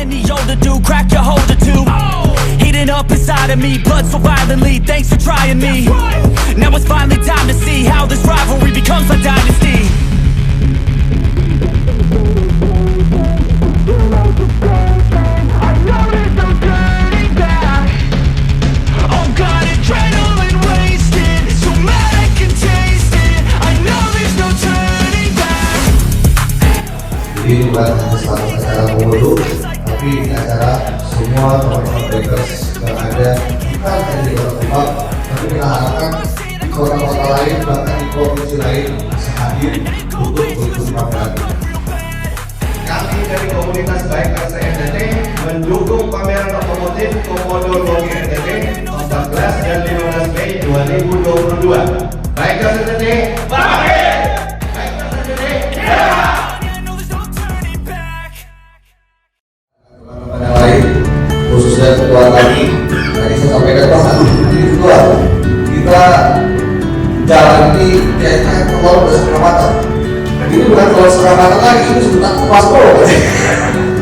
any older dude, crack your holder too. Heating up inside of me, blood so violently, thanks for trying me. Now it's finally time to see how this rivalry becomes a dynasty. I know there's no turning back. Oh God, adrenaline wasted, so mad I can taste it. I know there's no turning back. Jadi bukan hanya satu acara Komodo, tapi ini acara semua teman-teman bikers yang ada bukan hanya di Kota Tumbak, tapi kita harapkan di kota-kota lain bahkan di provinsi lain bisa hadir untuk mengikuti pameran. Kami dari komunitas Bikers NTT mendukung pameran otomotif Komodo Logi NTT 14 dan 15 Mei 2022. Bikers NTT, bangkit! Bikers NTT, ya! Teman-teman yang lain, khususnya ketua kami, tadi saya sampaikan Pak, ini ketua, kita jalan ini kayaknya keluar udah sekilometer. Ini bukan kalau sekarang lagi, ini sudah kupas bro.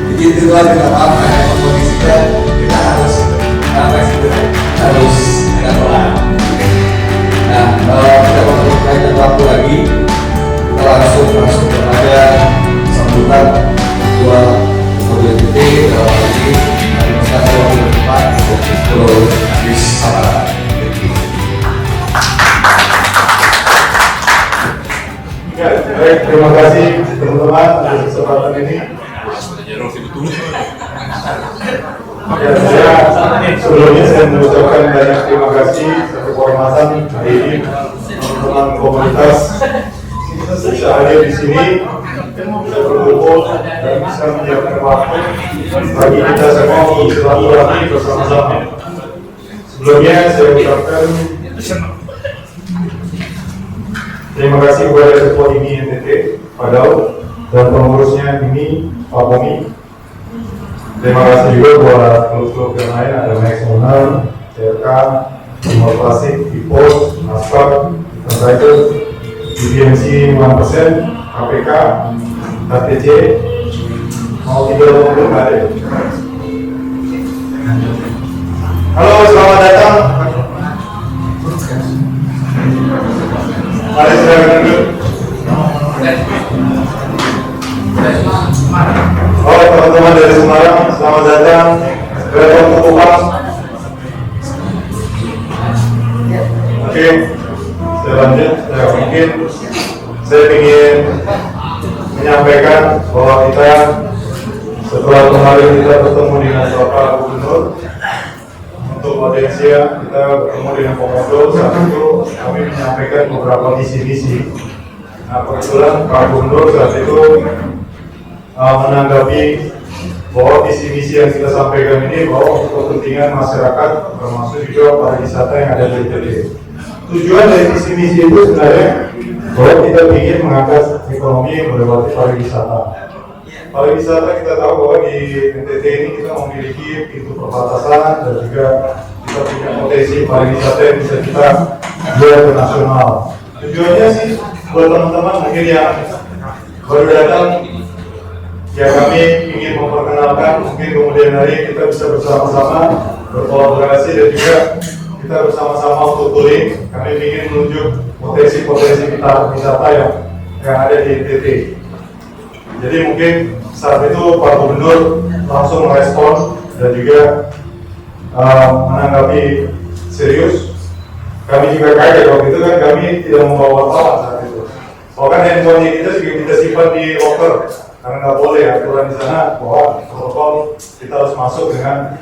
Begitu lah tidak apa-apa ya, kondisinya kita harus agak pelan. Nah, kita memperbaikkan waktu lagi, kita langsung masuk kepada sambutan dua Komodo NTT dalam hal ini dari Masyarakat Wakil Depan untuk Habis Sabara. Ya, baik, terima kasih teman-teman atas kesempatan ini. Ya, sebelumnya saya mengucapkan banyak terima kasih atas kehormatan hari ini teman-teman komunitas bisa hadir di sini, bisa berkumpul dan bisa menyiapkan waktu bagi kita semua untuk silaturahmi bersama-sama. Sebelumnya saya ucapkan terima kasih kepada Ketua IMI NTT, Pak Daud, dan pengurusnya IMI, Pak Pomi. Terima kasih juga buat klub-klub yang lain, ada Max Owner, CRK, Timor Klasik, Ipos, Aspak, Cycle, BMC 5%, KPK, KTC, mau 30 hari. Halo, selamat datang. Mari silakan duduk. Oh, teman-teman dari Semarang, selamat datang. Welcome to Kupang. Oke, saya lanjut. Mungkin saya ingin menyampaikan bahwa kita setelah kemarin kita bertemu dengan Bapak Gubernur untuk audiensia, kita bertemu dengan Komodo. Saat itu kami menyampaikan beberapa misi-misi. Nah, kebetulan Pak Gubernur saat itu menanggapi bahwa misi-misi yang kita sampaikan ini bahwa untuk kepentingan masyarakat, termasuk juga pariwisata yang ada di NTT. Tujuan dari misi-misi itu sebenarnya bahwa kita ingin mengangkat ekonomi melewati pariwisata. Pariwisata kita tahu bahwa di NTT ini kita memiliki pintu perbatasan dan juga kita punya potensi pariwisata yang bisa kita jual ke nasional. Tujuannya sih buat teman-teman mungkin yang baru datang, ya kami ingin memperkenalkan, mungkin kemudian hari kita bisa bersama-sama berkolaborasi dan juga kita bersama-sama untuk touring. Kami ingin menunjuk potensi-potensi wisata yang ada di NTT. Jadi mungkin saat itu Pak Gubernur langsung merespon dan juga menanggapi serius. Kami juga kaget waktu itu kan kami tidak membawa wartawan saat itu. Bahkan handphone kita juga kita simpan di locker karena nggak boleh aturan di sana bahwa protokol kita harus masuk dengan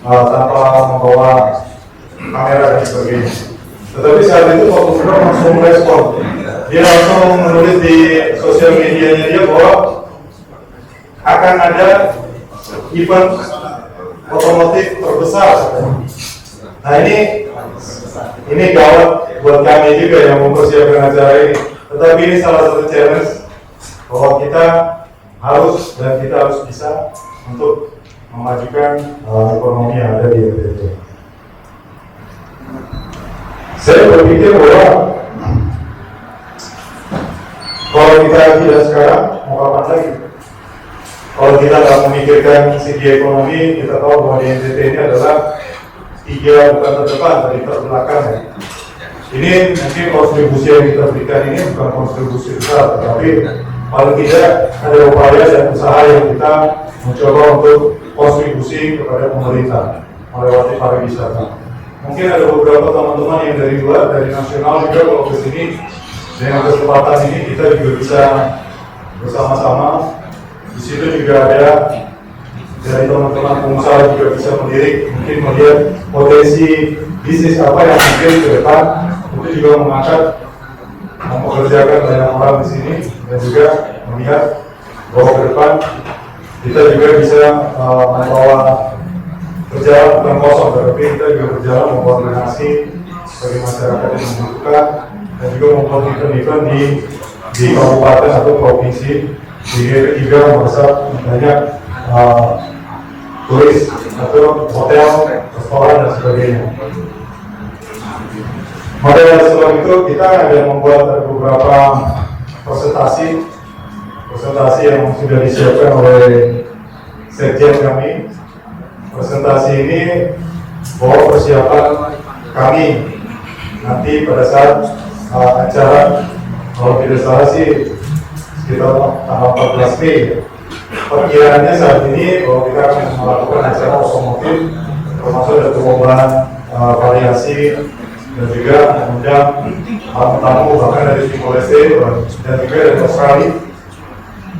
tanpa membawa kamera dan sebagainya. Tetapi saat itu Pak Gubernur langsung merespon. Dia langsung menulis di sosial medianya dia bahwa akan ada event otomotif terbesar. Nah ini gawat buat kami juga yang mempersiapkan acara ini. Tetapi ini salah satu challenge bahwa kita harus dan kita harus bisa untuk memajukan ekonomi yang ada di NTT. Saya berpikir bahwa kalau kita tidak sekarang, mau kapan lagi? kalau kita nggak memikirkan segi ekonomi, kita tahu bahwa di NTT ini adalah 3 bukan terdepan, tapi terbelakang ya. Ini mungkin kontribusi yang kita berikan ini bukan kontribusi besar, tetapi paling tidak ada upaya dan usaha yang kita mencoba untuk kontribusi kepada pemerintah melewati pariwisata. Mungkin ada beberapa teman-teman yang dari luar, dari nasional juga kalau ke sini, dengan kesempatan ini kita juga bisa bersama-sama. Di situ juga ada dari teman-teman pengusaha juga bisa melirik, mungkin melihat potensi bisnis apa yang mungkin ke depan, itu juga mengangkat, mempekerjakan banyak orang di sini, dan juga melihat bahwa ke depan kita juga bisa membawa berjalan bukan kosong, tetapi kita juga berjalan membuat donasi bagi masyarakat yang membutuhkan, dan juga membuat event-event di kabupaten atau provinsi, sehingga juga meresap banyak turis atau hotel, restoran dan sebagainya. Maka setelah itu kita ada membuat beberapa presentasi yang sudah disiapkan oleh sekjen kami. Presentasi ini bahwa persiapan kami nanti pada saat acara, kalau tidak salah sih sekitar tanggal 14 Mei. Perkiraannya saat ini bahwa kita akan melakukan acara otomotif, termasuk ada perlombaan variasi dan juga mengundang tamu bahkan dari Timor Leste dan juga dari Australia.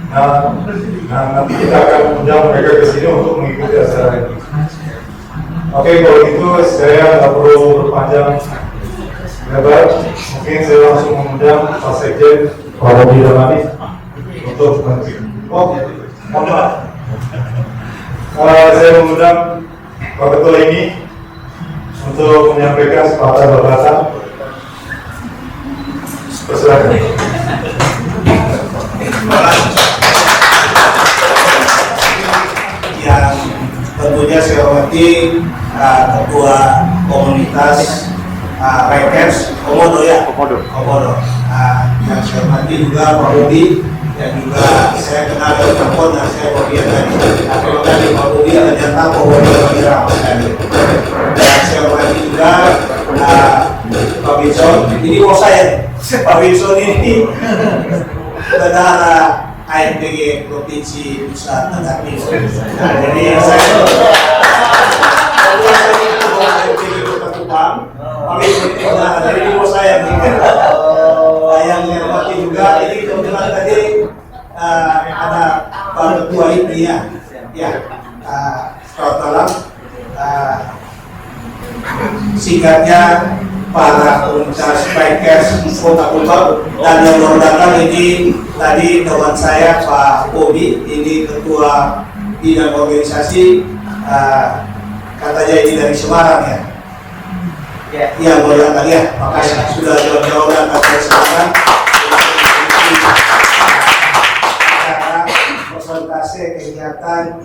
Nah, nanti kita akan mengundang mereka ke sini untuk mengikuti acara ini. Oke, kalau gitu saya nggak perlu berpanjang lebar, mungkin saya langsung mengundang Pak Sekjen Pak Robi Damani untuk mohon maaf. Saya mengundang Pak Ketua ini untuk menyampaikan sepatah dua kata. Persilakan. Yang tentunya saya hormati Ketua Komunitas Bikers Komodo ya. Komodo. Yang saya hormati juga Pak Budi, dan juga saya kenal dari telepon dan saya bagian dari terima kasih Pak Budi ada jatah Komodo bagi rapat tadi. Dan saya hormati juga Pak Wilson. Ini mau saya Pak Wilson ini bendahara ANPG Provinsi Nusa Tenggara Timur. Nah, jadi saya ANPG Kota Kupang, jadi ini mau saya yang saya hormati juga. Ini kebetulan tadi ada Pak Ketua ini ya, selamat malam. Singkatnya para komunitas bikers Kota Kupang, dan yang berdatang ini tadi teman saya Pak Bobi, ini ketua bidang organisasi, katanya ini dari Semarang ya. Ya boleh datang ya, makasih sudah jauh-jauh datang dari Semarang. Acara presentasi kegiatan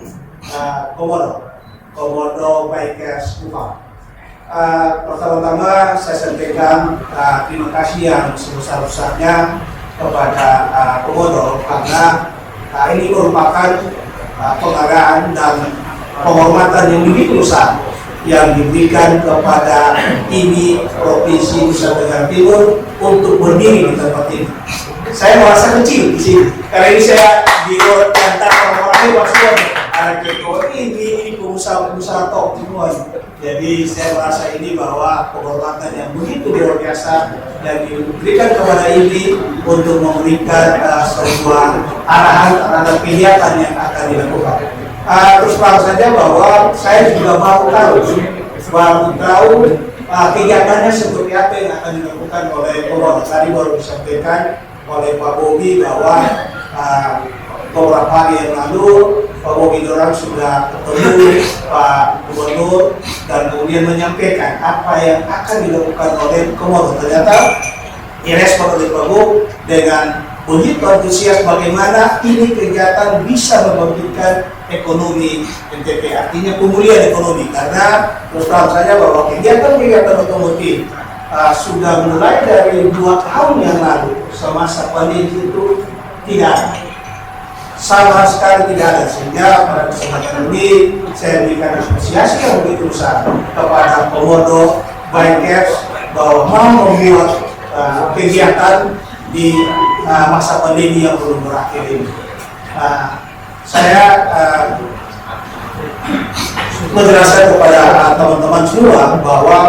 Komodo Bikers Kupang. Pertama-tama saya sampaikan terima kasih yang sebesar-besarnya kepada Komodo, karena ini merupakan penghargaan dan penghormatan yang begitu besar yang diberikan kepada ini Provinsi Nusa Tenggara Timur untuk berdiri di tempat ini. Saya merasa kecil di sini, karena ini saya di antar orang-orang ini maksudnya ada ketua ini pengusaha top semua. Jadi saya merasa ini bahwa penghormatan yang begitu luar biasa yang diberikan kepada ini untuk memberikan sebuah arahan kegiatan yang akan dilakukan. Terus terang saja bahwa saya juga baru tahu kegiatannya seperti apa yang akan dilakukan oleh Komodo. Tadi baru disampaikan oleh Pak Bobi bahwa beberapa hari yang lalu Pak Bobi Dorang sudah ketemu Pak Gubernur dan kemudian menyampaikan apa yang akan dilakukan oleh Komodo. Ternyata direspon oleh Pak Bobi dengan begitu antusias bagaimana ini kegiatan bisa membangkitkan ekonomi NTT, artinya pemulihan ekonomi, karena terus terang saja bahwa kegiatan-kegiatan otomotif sudah mulai dari 2 tahun yang lalu semasa pandemi itu tidak ada. sama sekali tidak ada, sehingga pada kesempatan ini saya berikan apresiasi yang begitu besar kepada Komodo Bikers bahwa mau membuat kegiatan di masa pandemi yang belum berakhir ini. Saya menjelaskan kepada teman-teman semua bahwa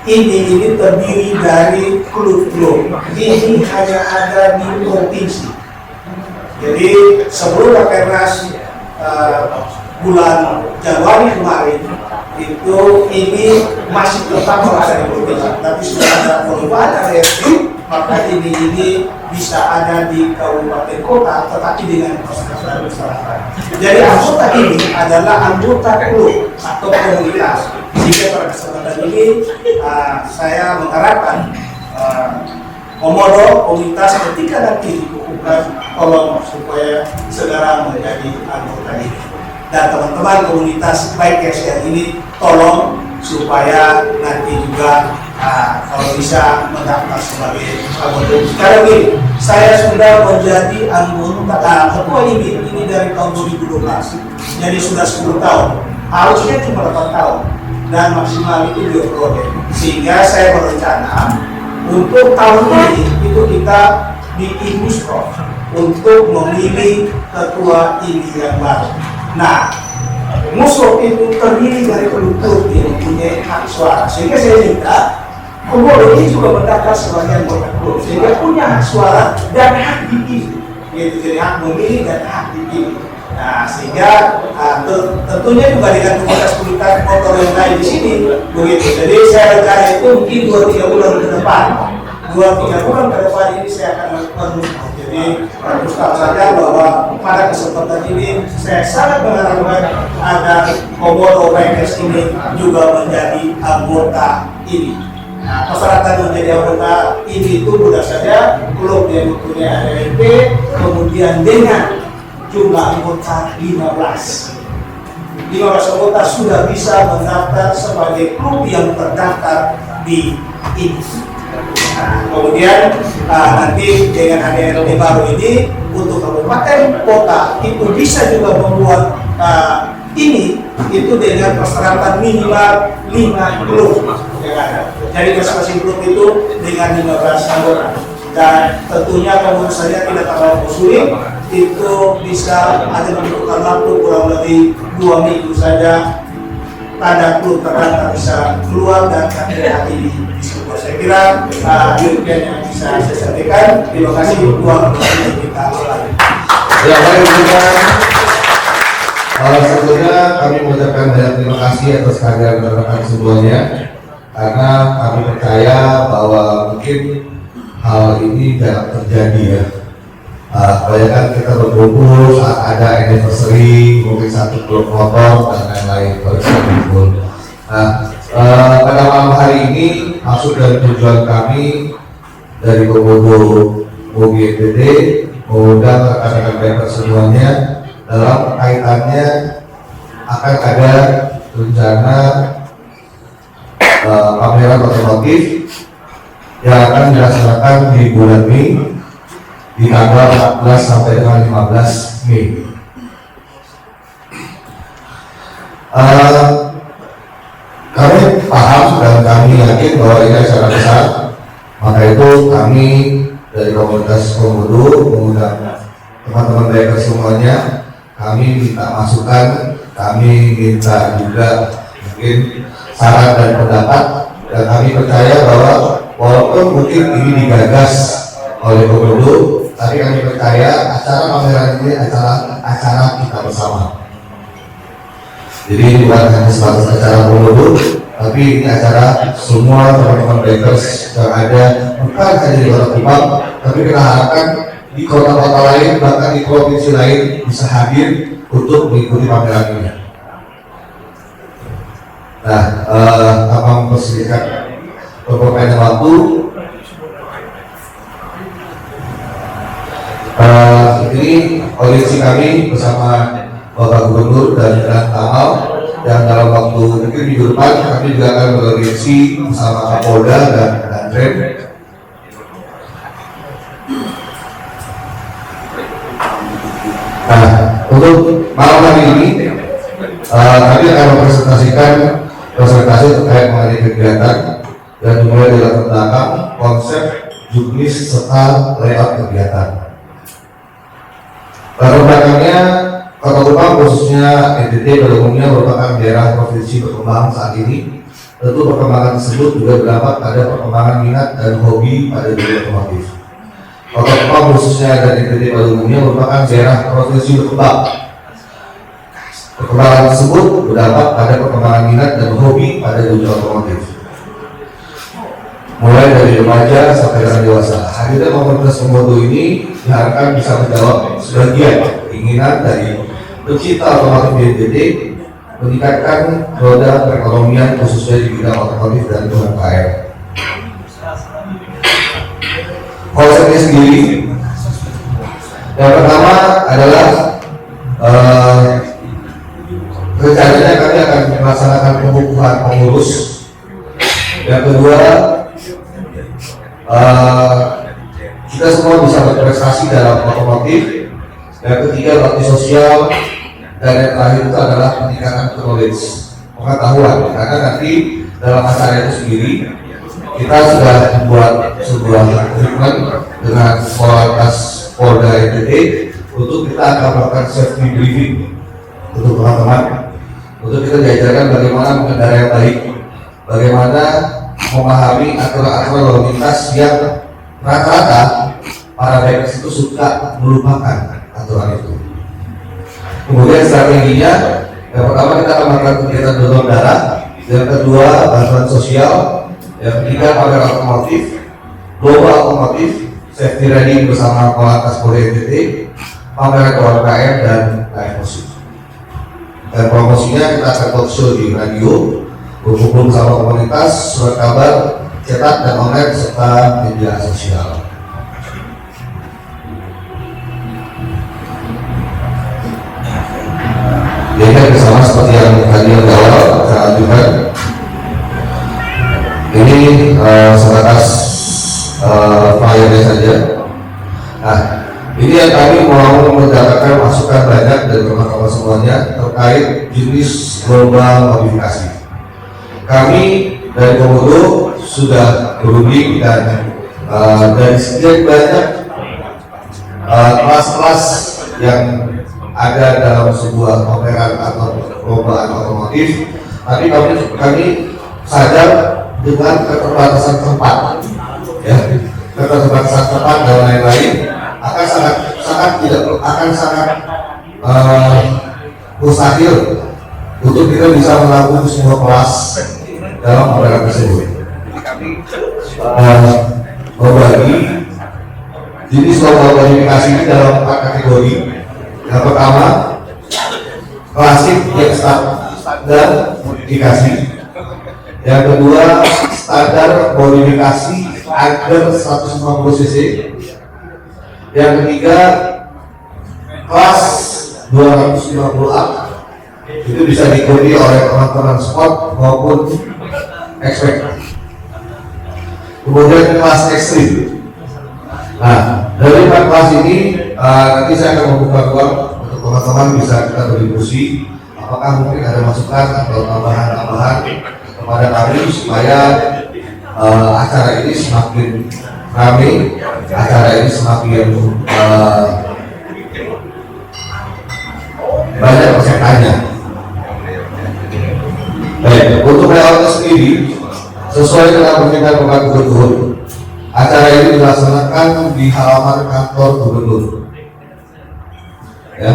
ini terdiri dari klub-klub. Ini hanya ada di provinsi. Jadi sebelum Rakernas bulan Januari kemarin itu ini masih tetap berada di provinsi, tapi sudah ada perubahan dari RT, maka ini bisa ada di kabupaten kota, tetapi dengan persyaratan. Jadi anggota ini adalah anggota klub atau komunitas. Sehingga pada kesempatan ini saya mengharapkan Komodo komunitas ketika nanti dikukuhkan, tolong supaya segera menjadi anggota ini. Dan teman-teman komunitas bikers yang ini tolong supaya nanti juga kalau bisa mendaftar sebagai anggota. Sekarang ini saya sudah menjadi anggota ketua ini dari tahun 2012, jadi sudah 10 tahun. Harusnya cuma 8 tahun dan maksimal itu 2 periode. Sehingga saya berencana untuk tahun ini itu kita bikin musrah untuk memilih ketua ini yang baru. Nah, musrah itu terdiri dari klub-klub yang mempunyai hak suara. Sehingga saya minta Komodo ini juga mendaftar sebagai anggota klub, sehingga punya hak suara dan hak dipilih. Jadi hak memilih dan hak dipilih. Nah, sehingga tentunya juga dengan komunitas motor yang lain di sini begitu. Jadi saya rencana itu mungkin 2-3 bulan ke depan. 2-3 bulan ke depan ini saya akan melakukan musrah. Jadi harus tahu saja bahwa pada kesempatan ini saya sangat mengharapkan agar Komodo Bikers ini juga menjadi anggota ini. Nah, persyaratan menjadi anggota ini itu mudah saja, klub yang mempunyai ADRT, kemudian dengan jumlah anggota 15 anggota sudah bisa mendaftar sebagai klub yang terdaftar di ini. Nah, kemudian nanti dengan ADRT baru ini untuk kabupaten kota itu bisa juga membuat ini itu dengan persyaratan minimal 5 klub yang ada. Jadi masing-masing klub itu dengan 15 anggota. Dan tentunya kalau saya tidak terlalu sulit, itu bisa ada membutuhkan waktu kurang lebih 2 minggu saja tanda klub terdaftar bisa keluar dan akhirnya ini disebut. Saya kira demikian yang bisa saya sampaikan. Terima kasih buat kita ulangi. Ya, baik juga. Sebelumnya kami mengucapkan banyak terima kasih atas kehadiran rekan semuanya, karena kami percaya bahwa mungkin hal ini jarang terjadi ya. Kebanyakan kita berkumpul saat ada anniversary, mungkin satu klub motor dan lain-lain. Pada malam hari ini maksud dan tujuan kami dari Komodo Mogi NTT mengundang rekan-rekan biker semuanya dalam kaitannya akan ada rencana pameran otomotif yang akan dilaksanakan di bulan Mei di tanggal 14 sampai dengan 15 Mei. Kami paham dan kami yakin bahwa ini acara besar, maka itu kami dari komunitas Komodo mengundang teman-teman biker semuanya. Kami minta masukan, kami minta juga mungkin saran dan pendapat, dan kami percaya bahwa walaupun mungkin ini digagas oleh Komodo, tapi kami percaya acara pameran ini acara kita bersama. Jadi bukan hanya sebatas acara Komodo, tapi ini acara semua teman-teman bikers yang ada, bukan hanya di Kota Kupang, tapi kita harapkan di kota-kota lain, bahkan di provinsi lain bisa hadir untuk mengikuti pameran ini. Nah, apa mempersilahkan beberapa waktu. Ini audiensi kami bersama Bapak Gubernur dan Jalan Tamal, dan dalam waktu mungkin minggu depan kami juga akan beraudiensi bersama Kapolda dan Danrem. Nah, Untuk malam hari ini kami akan mempresentasikan presentasi terkait mengenai kegiatan dan dimulai dari latar belakang, konsep, juknis serta layout kegiatan. Latar belakangnya, Kota Kupang khususnya NTT pada umumnya merupakan daerah provinsi berkembang saat ini. Tentu perkembangan tersebut juga berdampak pada perkembangan minat dan hobi pada dunia otomotif. Kota Kupang khususnya dan NTT pada umumnya merupakan daerah provinsi berkembang. Perkembangan tersebut berdampak pada perkembangan minat dan hobi pada dunia otomotif. Mulai dari remaja sampai dengan dewasa, hadirnya komunitas komodo ini diharapkan bisa menjawab sebagian keinginan dari pecinta otomotif di NTT, meningkatkan roda perekonomian khususnya di bidang otomotif dan UMKM. Konsepnya sendiri, yang pertama adalah rencananya kami akan melaksanakan pengukuhan pengurus. Yang kedua, kita semua bisa berprestasi dalam otomotif. Yang ketiga, bakti sosial. Dan yang terakhir itu adalah peningkatan knowledge, pengetahuan. Karena nanti dalam acara itu sendiri kita sudah membuat sebuah treatment dengan kualitas Polda NTT untuk kita akan melakukan safety briefing untuk teman-teman, untuk kita diajarkan bagaimana mengendara yang baik, bagaimana memahami aturan-aturan lalu lintas yang rata-rata para bikers itu suka melupakan aturan itu. Kemudian strateginya, yang pertama kita akan melakukan kegiatan donor darah, yang kedua bantuan sosial, yang ketiga pameran otomotif, lomba otomotif, safety riding bersama Korlantas Polda NTT, pameran UMKM dan live musik. Dan promosinya kita akan talk show di radio, berkumpul bersama komunitas, surat kabar, cetak dan online serta media sosial. Jadi bersama seperti yang tadi yang awal saya ajukan, ini sebatas flyernya saja. Nah, ini yang kami mau mendapatkan masukan banyak dari teman-teman semuanya terkait jenis lomba modifikasi. Kami dari Komodo sudah berunding dan dari sekian banyak kelas-kelas yang ada dalam sebuah pameran atau perlombaan otomotif, tapi kami sadar dengan keterbatasan tempat, ya, keterbatasan tempat dan lain-lain akan sangat mustahil untuk kita bisa melakukan semua kelas dalam pameran tersebut. Jadi kami membagi jenis lomba modifikasi ini dalam 4 kategori. Yang pertama, klasik yang standar modifikasi. Yang kedua, standar modifikasi under 150 cc. Yang ketiga, kelas 250 up. Itu bisa diikuti oleh teman-teman sport maupun expert. Kemudian kelas ekstrim. Nah, dari 4 kelas ini nanti saya akan membuka ruang untuk teman-teman bisa kita berdiskusi. Apakah mungkin ada masukan atau tambahan-tambahan kepada kami supaya acara ini semakin ramai, acara ini semakin banyak pesertanya. Baik, untuk layoutnya sendiri sesuai dengan permintaan Bapak Gubernur, acara ini dilaksanakan di halaman kantor Gubernur. Ya.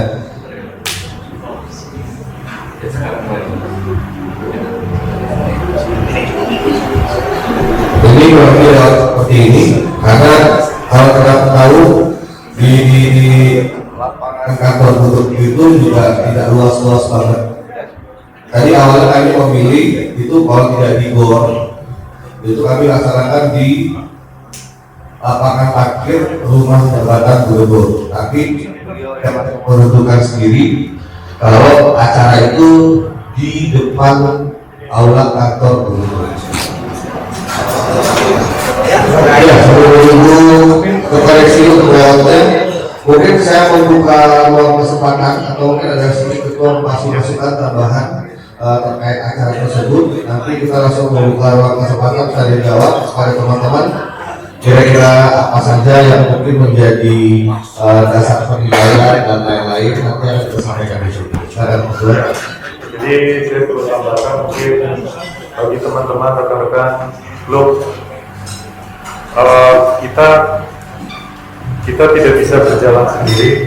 Jadi berarti seperti ini, karena kalau kita tahu di lapangan kantor Gubernur itu juga tidak luas-luas banget. Tadi awalnya kami memilih itu kalau tidak di GOR, itu kami laksanakan di lapangan parkir rumah jabatan Gubernur. Tapi dapat menentukan sendiri kalau acara itu di depan aula kantor Gubernur. Ya, sebelum koreksi untuk layoutnya, Mungkin saya membuka ruang kesempatan atau mungkin ada sedikit masukan tambahan terkait acara tersebut. Nanti kita langsung membuka ruang kesempatan dari jawab kepada teman-teman. Kira-kira apa saja yang mungkin menjadi dasar penilaian dan lain-lain nanti akan kita sampaikan di sini. Jadi saya perlu tambahkan mungkin bagi teman-teman rekan-rekan klub, kita tidak bisa berjalan sendiri.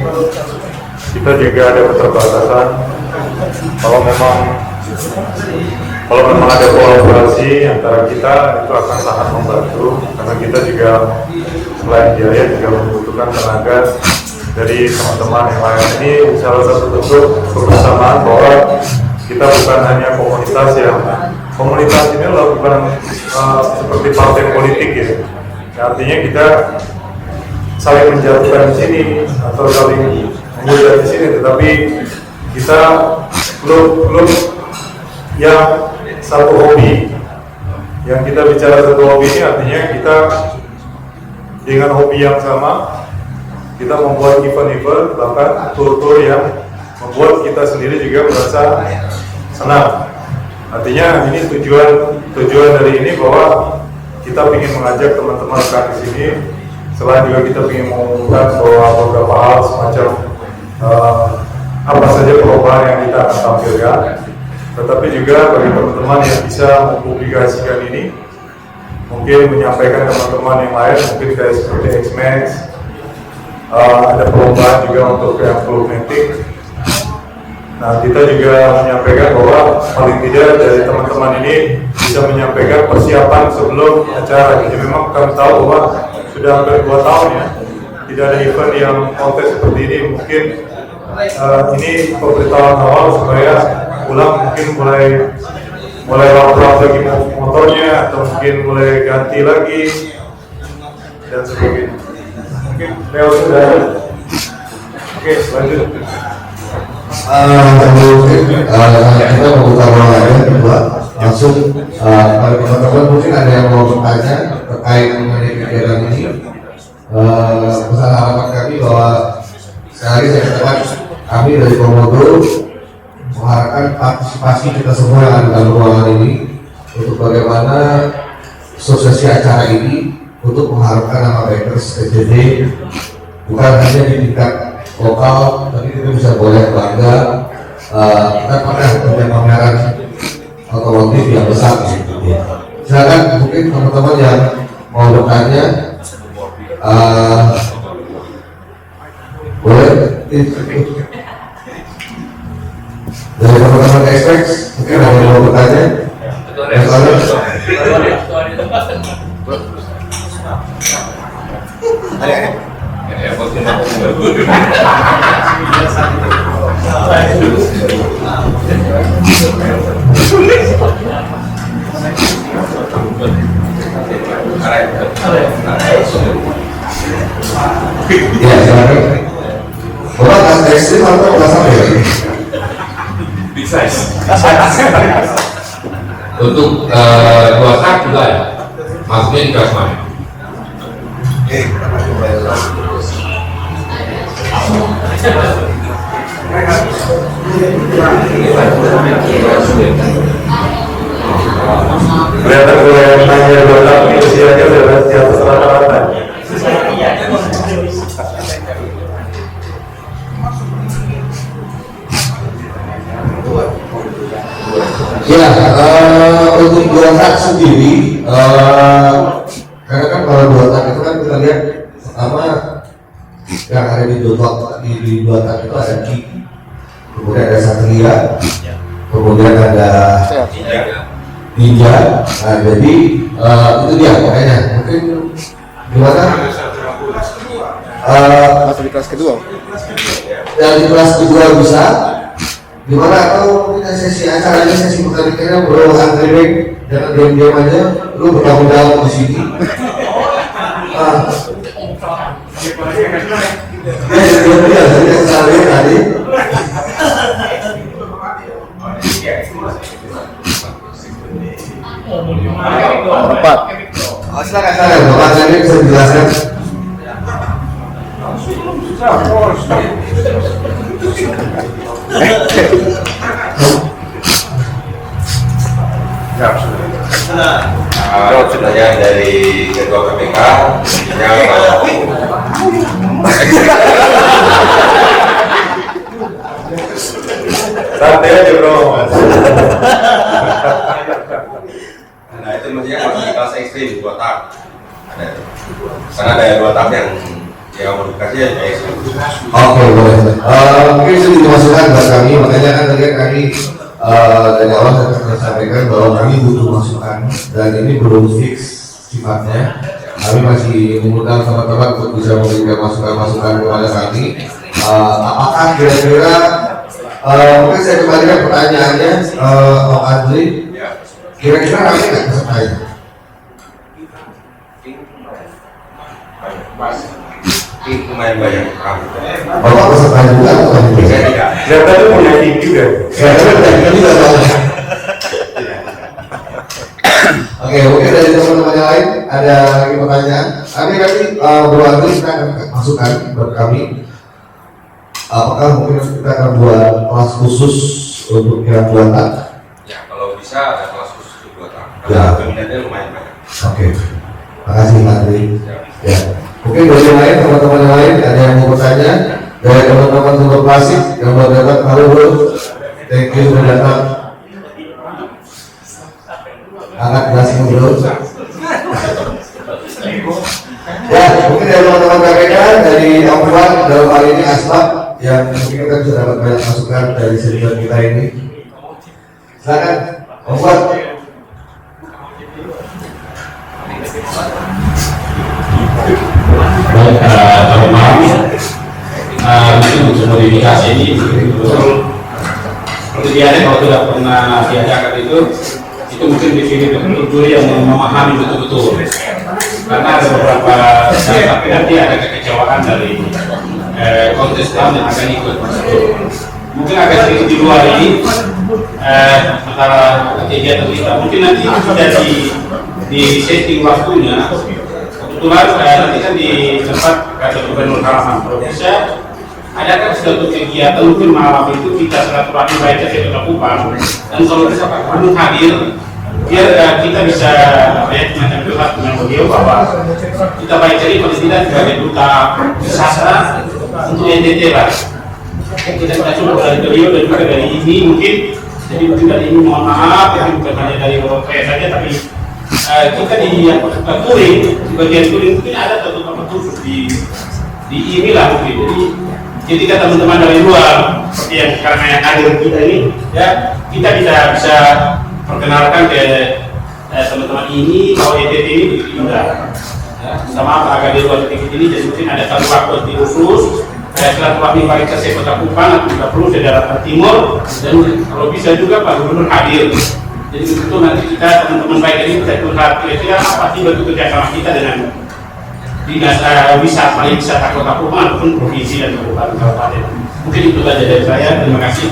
Kita juga ada keterbatasan. Kalau memang ada kolaborasi antara kita, itu akan sangat membantu karena kita juga selain biaya juga membutuhkan tenaga dari teman-teman yang lain. Ini salah satu bentuk kebersamaan bahwa kita bukan hanya komunitas ini adalah bukan seperti partai politik ya. Artinya kita saling menjatuhkan di sini atau saling menghujat di sini, tetapi kita klub yang satu hobi. Yang kita bicara satu hobi ini artinya kita dengan hobi yang sama, kita membuat event-event, bahkan tur-tur yang membuat kita sendiri juga merasa senang. Artinya ini tujuan dari ini bahwa kita ingin mengajak teman-teman rekan di sini. Selain juga kita ingin mengumumkan bahwa beberapa hal semacam apa saja perubahan yang kita akan tampilkan, tetapi juga bagi teman-teman yang bisa mempublikasikan ini, mungkin menyampaikan teman-teman yang lain, mungkin kayak seperti X-Max, ada perubahan juga untuk yang Clubmatic. Nah, kita juga menyampaikan bahwa paling tidak dari teman-teman ini bisa menyampaikan persiapan sebelum acara. Jadi memang kami tahu bahwa sudah hampir 2 tahun ya tidak ada event yang kontes seperti ini. Mungkin ini pemberitahuan awal supaya mungkin mulai lap-lap lagi motornya atau mungkin mulai ganti lagi dan sebagainya. Mungkin Leo sudah ada. Oke, lanjut. Kita membuka ruang lain kedua langsung pada teman-teman mungkin ada yang mau bertanya terkait mengenai kegiatan ini. Pesan harapan kami bahwa sekali saya katakan kami dari Komodo mengharapkan partisipasi kita semua yang ada dalam ruangan ini untuk bagaimana suksesi acara ini untuk mengharapkan nama Bikers TCD bukan hanya di tingkat lokal, tapi kita bisa boleh bangga kita pernah punya pameran otomotif yang besar gitu. Silakan mungkin teman-teman yang mau bertanya boleh dari teman-teman X-Max mungkin ada yang mau bertanya. Ya, silakan. Bapak kas ekstrim atau kas apa ya? Big size. Untuk 2 tak juga ya, maksudnya di kelas mana? Kelihatan gue yang nanya 2 tahun ini usianya udah di atas rata-rata. Ya, untuk 2 tak sendiri, karena kan kalau 2 tak itu kan kita lihat pertama yang ada di 2 tak itu ada Ki, kemudian ada Satria, kemudian ada Ninja. Nah, jadi itu dia pokoknya. Mungkin gimana? Masih di kelas kedua. Yang di kelas kedua bisa gimana atau kita sesi acaranya sesi pertandingannya bro antri jangan diam-diam aja lu bertanggung di sini. Ya tadi kesalahan tadi. Empat. Silakan Bapak tadi bisa dijelaskan. Sebenarnya dari Ketua KPK, Santai aja bro. nah itu maksudnya kalau di kelas ekstrim 2 tak ada, karena ada 2 tak yang modifikasi ya kayak ekstrim. Oke, boleh. Mungkin itu dimasukkan buat kami, makanya kan tadi kami dari awal saya sampaikan bahwa kami butuh masukan dan ini belum fix sifatnya. Kami masih mengundang teman-teman untuk bisa memberikan masukan-masukan kepada kami. Apakah kira-kira mungkin saya kembalikan pertanyaannya, Om Andri, kira-kira kami nggak pesertanya? Lumayan banyak. Bapak peserta juga atau tidak? Saya tidak. Ternyata itu punya tim juga. Oke, mungkin dari teman-teman yang lain ada lagi pertanyaan. Kami Bro Andri kita akan masukkan buat kami. Apakah mungkin kita akan buat kelas khusus untuk yang 2 tak? Ya kalau bisa ada kelas khusus untuk 2 tak. Ya. Karena peminatnya lumayan banyak. Oke, makasih Pak Andri. Ya, mungkin dari yang lain, teman-teman yang lain ada yang mau bertanya dari teman-teman sumber klasik yang baru datang. Halo bro, thank you sudah datang. Angkat gelasnya bro. Ya, mungkin dari teman-teman KPK dari Ombudsman dalam hal ini Asbab yang mungkin kita bisa dapat banyak masukan dari senior kita ini. Silakan, Ombudsman. Baik, tahun malam mungkin untuk modifikasi ini betul-betul idealnya kalau tidak pernah diadakan itu mungkin dipilih betul-betul yang memahami betul-betul, karena ada beberapa tapi nanti ada kekecewaan dari kontestan yang akan ikut. Mungkin agak sedikit di luar ini antara kegiatan kita, mungkin nanti sudah di setting waktunya. Kebetulan nanti kan di tempat kata Gubernur Harapan Provinsi adakan suatu kegiatan mungkin malam itu kita silaturahmi baik ke Kota Kupang, dan kalau bisa Pak Gubernur hadir biar kita bisa macam curhat dengan beliau bahwa kita baik jadi paling tidak sebagai duta wisata untuk NTT lah. Kita coba dari beliau dan juga dari ini mungkin, jadi mungkin dari ini mohon maaf ya, bukan hanya dari orang saja tapi kita di touring, di bagian touring mungkin ada tempat khusus di ini lah mungkin. Jadi ketika teman-teman dari luar seperti yang karena yang hadir kita ini ya, kita bisa perkenalkan ke teman-teman ini bahwa NTT ini begitu indah ya, sama agak di luar sedikit ini. Jadi mungkin ada satu waktu khusus silaturahmi balik ke Kota Kupang atau tidak perlu ke daerah timur, dan kalau bisa juga Pak Gubernur hadir. Jadi begitu nanti kita teman-teman baik ini bisa curhat kira-kira apa sih bentuk kerjasama kita dengan dinas wisata pariwisata Kota Kupang ataupun provinsi dan kabupaten. Mungkin itu saja dari saya. Terima kasih.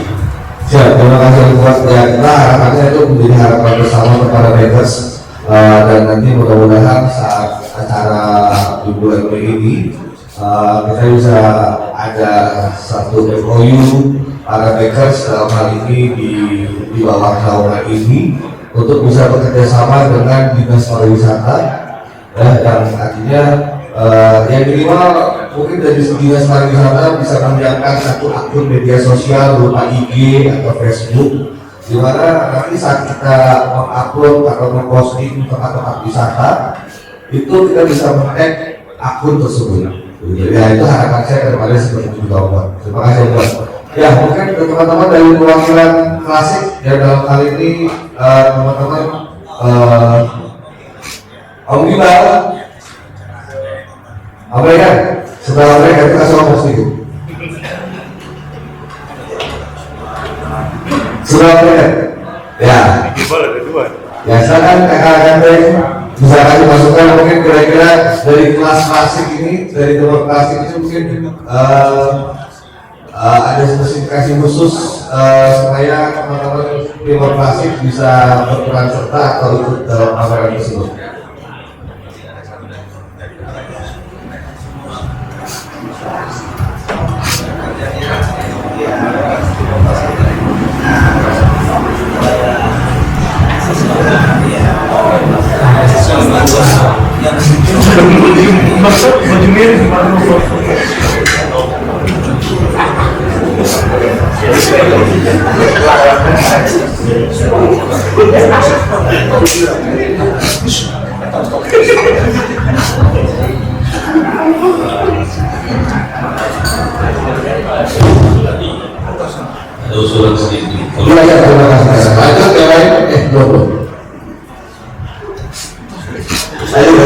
Siap, terima kasih buat ya, kita harapannya itu menjadi harapan bersama kepada bikers, dan nanti mudah-mudahan saat acara di bulan Mei ini kita bisa ada satu MOU para bikers dalam hal ini di bawah naungan ini untuk bisa bekerja sama dengan dinas pariwisata ya, yang artinya yang minimal mungkin dari dinas pariwisata bisa menyiapkan satu akun media sosial berupa IG atau Facebook, di mana nanti saat kita mengupload atau memposting tempat-tempat wisata itu kita bisa meng-tag akun tersebut. Ya itu harapan saya daripada seperti itu Bapak. Terima kasih Bapak. Ya mungkin teman-teman dari perwakilan klasik ya dalam hal ini teman-teman Om Gibal, abaikan setelah mereka kita semua positif. Sudah mereka ya. Ya silakan kakak-kakak bisa kasih masukan mungkin kira-kira dari kelas klasik ini, dari tempat klasik itu mungkin ada spesifikasi khusus supaya teman-teman timur klasik bisa berperan serta atau ikut dalam pameran tersebut. Ada usulan sedikit. Iya, ya, terima kasih. Lanjut yang lain. Belum. Ayo.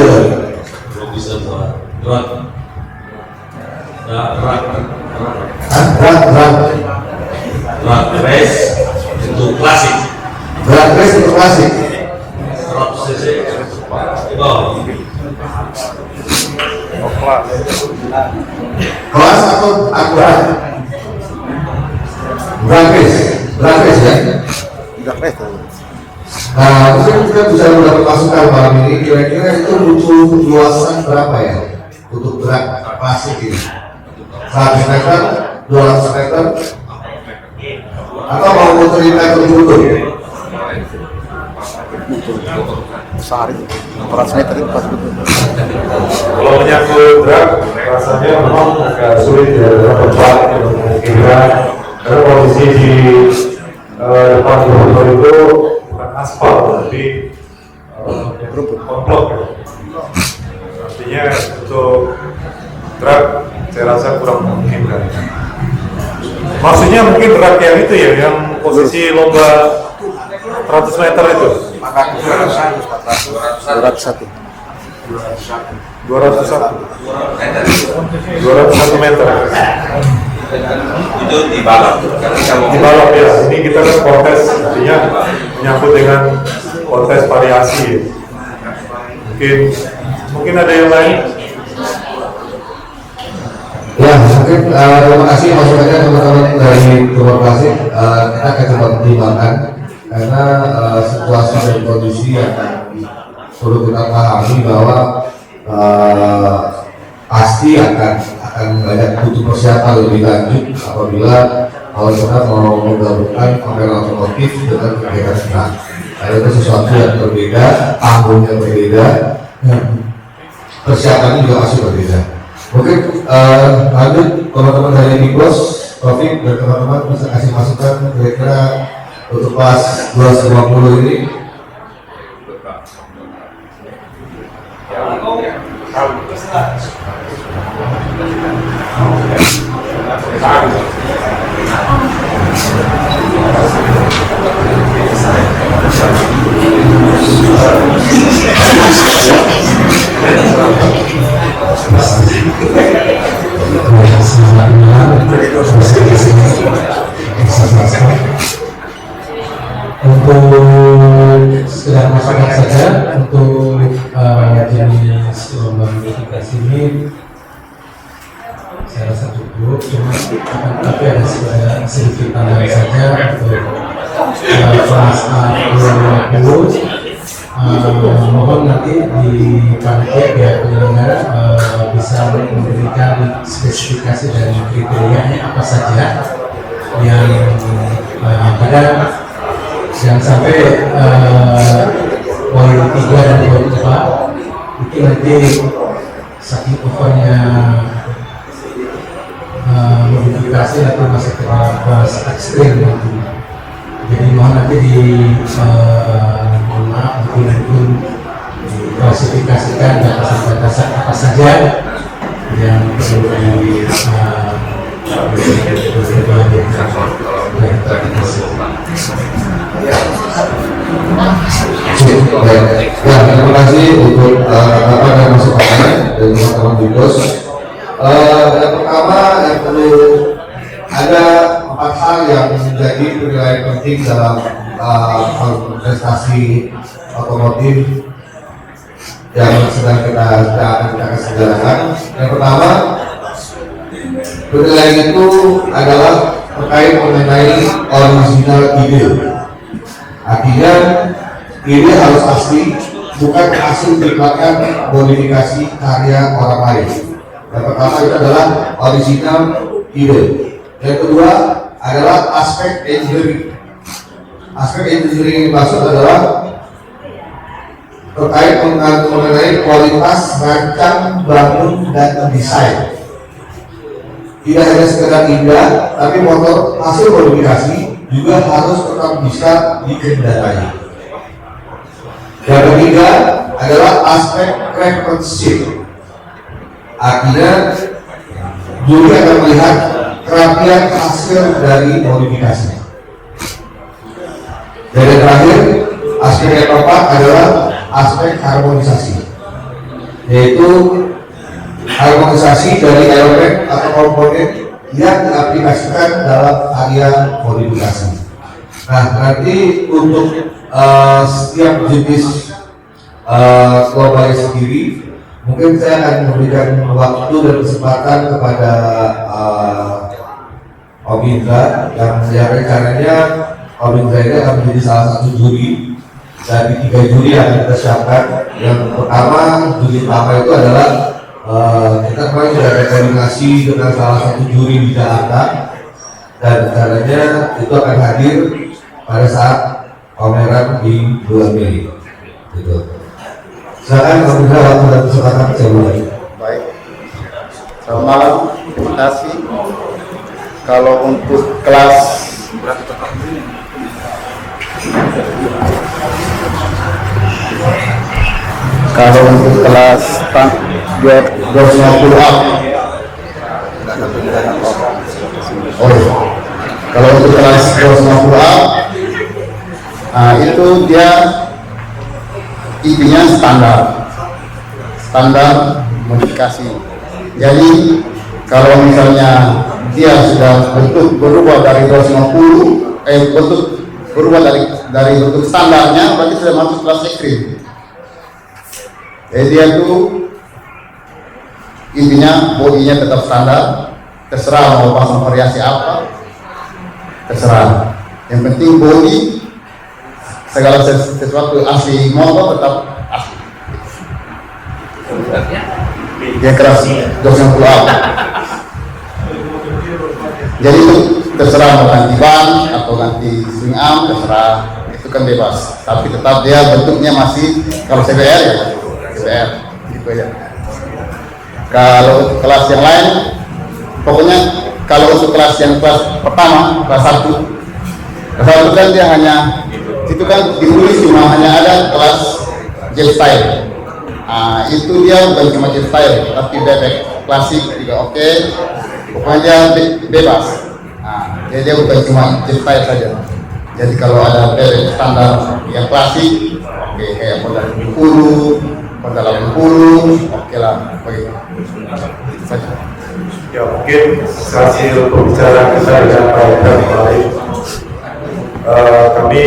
Belum bisa buat berat. Berat race untuk klasik. Berat race untuk klasik. 100 cc. Oh. Kelas atau akurat? Berat race ya. Nah, mungkin kita bisa mendapat masukan malam ini. Kira-kira itu butuh luasan berapa ya untuk berat klasik ini? 100 meter, 200 meter, atau mau muterin meter dulu? Sehari 400 meter itu pas betul. Kalau menyangkut drag, rasanya memang agak sulit ya dalam tempat kira karena posisi di depan motor itu bukan aspal tapi komplot. Artinya untuk drag saya rasa kurang memungkinkan. Maksudnya mungkin drag yang itu ya, yang posisi lomba 100 meter itu. 201 meter. Itu di balap. Di balap ya. Ini kita kan kontes, artinya menyangkut dengan kontes variasi. Mungkin ada yang lain. Ya, mungkin terima kasih masukannya teman-teman dari Rumah Klasik. Kita akan coba pertimbangkan karena situasi dan kondisi yang perlu kita pahami bahwa pasti akan banyak butuh persiapan lebih lanjut apabila kalau kita mau menggabungkan pameran otomotif dengan kegiatan senam. Karena itu sesuatu yang berbeda, panggungnya berbeda, persiapannya juga masih berbeda. Mungkin lanjut teman-teman dari Bigos, Taufik dan teman-teman bisa kasih masukan kira-kira untuk kelas 250 ini. Untuk sekedar masukan saja untuk jenis lomba modifikasi ini saya rasa cukup, cuma tapi ada sedikit tambahan saja untuk kelas A20. Mohon nanti di panitia pihak penyelenggara bisa memberikan spesifikasi dan kriterianya apa saja yang pada jangan sampai poin 3 dan poin 4 itu nanti saking overnya modifikasi nanti masih ke bahas ekstrim nanti. Jadi mohon nanti mungkin diklasifikasikan batasan-batasan apa saja yang perlu terima kasih untuk apa yang masukannya dari teman-teman Bigos. Yang pertama yang perlu ada 4 hal yang menjadi penilaian penting dalam prestasi otomotif yang sedang kita akan selenggarakan. Yang pertama, penilaian itu adalah terkait mengenai original ide. Artinya ide harus asli, bukan hasil dikatakan modifikasi karya orang lain. Yang pertama itu adalah original ide. Yang kedua adalah aspek engineering. Aspek engineering yang dimaksud adalah terkait mengenai kualitas rancang, bangun, dan desain. Tidak hanya sekedar indah, tapi motor hasil modifikasi juga harus tetap bisa dikendarai. Yang ketiga adalah aspek craftsmanship. Artinya juri akan melihat kerapian hasil dari modifikasi. Dan yang terakhir, aspek yang keempat adalah aspek harmonisasi, yaitu harmonisasi dari elemen atau komponen yang diaplikasikan dalam area modifikasi. Nah, nanti untuk setiap jenis global sendiri, mungkin saya akan memberikan waktu dan kesempatan kepada Om Indra yang rencananya Om Indra ini akan menjadi salah satu juri dari 3 juri yang kita siapkan. Yang pertama, juri pertama itu adalah kita kemarin sudah ada koordinasi dengan salah satu juri di Jakarta, dan rencananya itu akan hadir pada saat pameran di bulan Mei. Gitu. Silakan Om Indra, waktu dan kesempatan saya mulai. Baik. Selamat malam. Terima kasih. Kalau untuk kelas kalau untuk kelas 250A itu dia intinya standar modifikasi. Jadi kalau misalnya dia sudah berubah dari 250 berubah dari bentuk standarnya, berarti sudah masuk kelas ekstrim. Jadi dia tuh intinya bodinya tetap standar, terserah mau pasang variasi apa, terserah. Yang penting body segala sesuatu asli motor tetap asli. Dia keras 250A. Jadi itu terserah mau ganti ban atau ganti swing arm, terserah, itu kan bebas. Tapi tetap dia bentuknya masih, kalau CBR ya CBR gitu ya. Kalau kelas yang lain, pokoknya kalau untuk kelas yang kelas pertama, kelas 1 kan dia hanya itu kan ditulis cuma hanya ada kelas jet style. Itu dia bukan cuma jet style, tapi bebek klasik juga oke. Pokoknya bebas. Jadi dia bukan cuma jet style saja. Jadi kalau ada bebek standar yang klasik, oke, kayak model 70, model 80, oke lah, begitu. Ya, mungkin hasil pembicaraan kita dengan Pak Indra kemarin, kami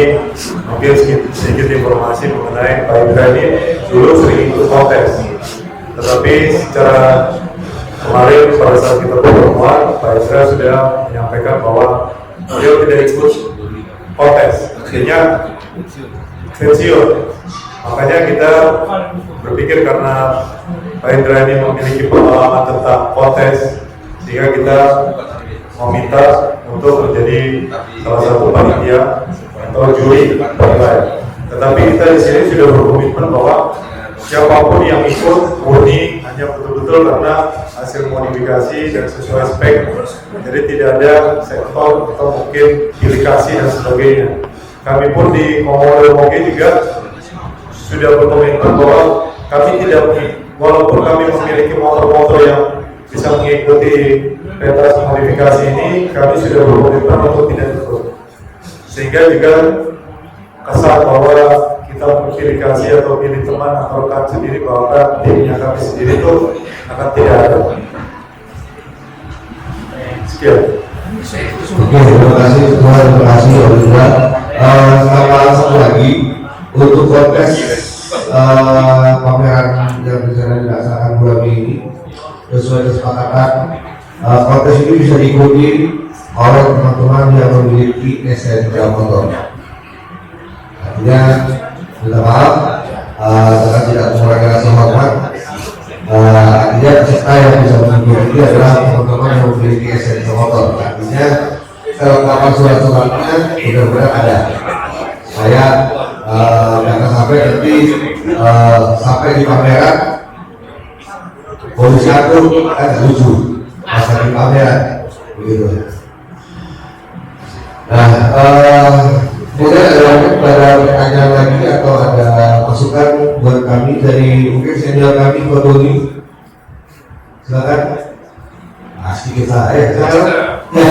mungkin sedikit informasi mengenai Pak Indra ini dulu sering ikut kontes, tetapi secara kemarin pada saat kita pertemuan, Pak Indra sudah menyampaikan bahwa beliau tidak ikut kontes, artinya pensiun. Makanya kita berpikir karena Pak Indra ini memiliki pengalaman tentang kontes, sehingga kita meminta untuk menjadi salah satu panitia atau juri penilaian. Tetapi kita di sini sudah berkomitmen bahwa siapapun yang ikut murni hanya betul-betul karena hasil modifikasi dan sesuai spek. Jadi tidak ada sektor atau mungkin pilih kasih dan sebagainya. Kami pun di Komodo Moge juga sudah berkomitmen bahwa kami tidak, walaupun kami memiliki motor-motor yang bisa mengikuti pentas modifikasi ini, kami sudah berkomitmen untuk tidak ikut. Sehingga juga kesan bahwa kita pilih kasih atau pilih teman atau rekan sendiri, bahwa timnya kami sendiri itu akan tidak ada. Sekian. Oke, terima kasih semua, terima kasih Om Indra. Sama satu lagi untuk kontes pameran yang rencana dilaksanakan bulan Mei ini, sesuai kesepakatan, kontes ini bisa diikuti oleh teman-teman yang memiliki SNK motor. Artinya, minta maaf, dengan tidak mengurangi rasa hormat, artinya peserta yang bisa mengikuti adalah teman-teman yang memiliki SNK motor. Artinya, kelengkapan surat-suratnya benar-benar ada. Saya karena sampai nanti sampai di pameran polisi atur lucu masa di pameran begitu. Nah, kemudian ada pertanyaan lagi atau ada masukan buat kami dari mungkin senior kami Pak Doni, silakan. Asli kita, silakan. Ya.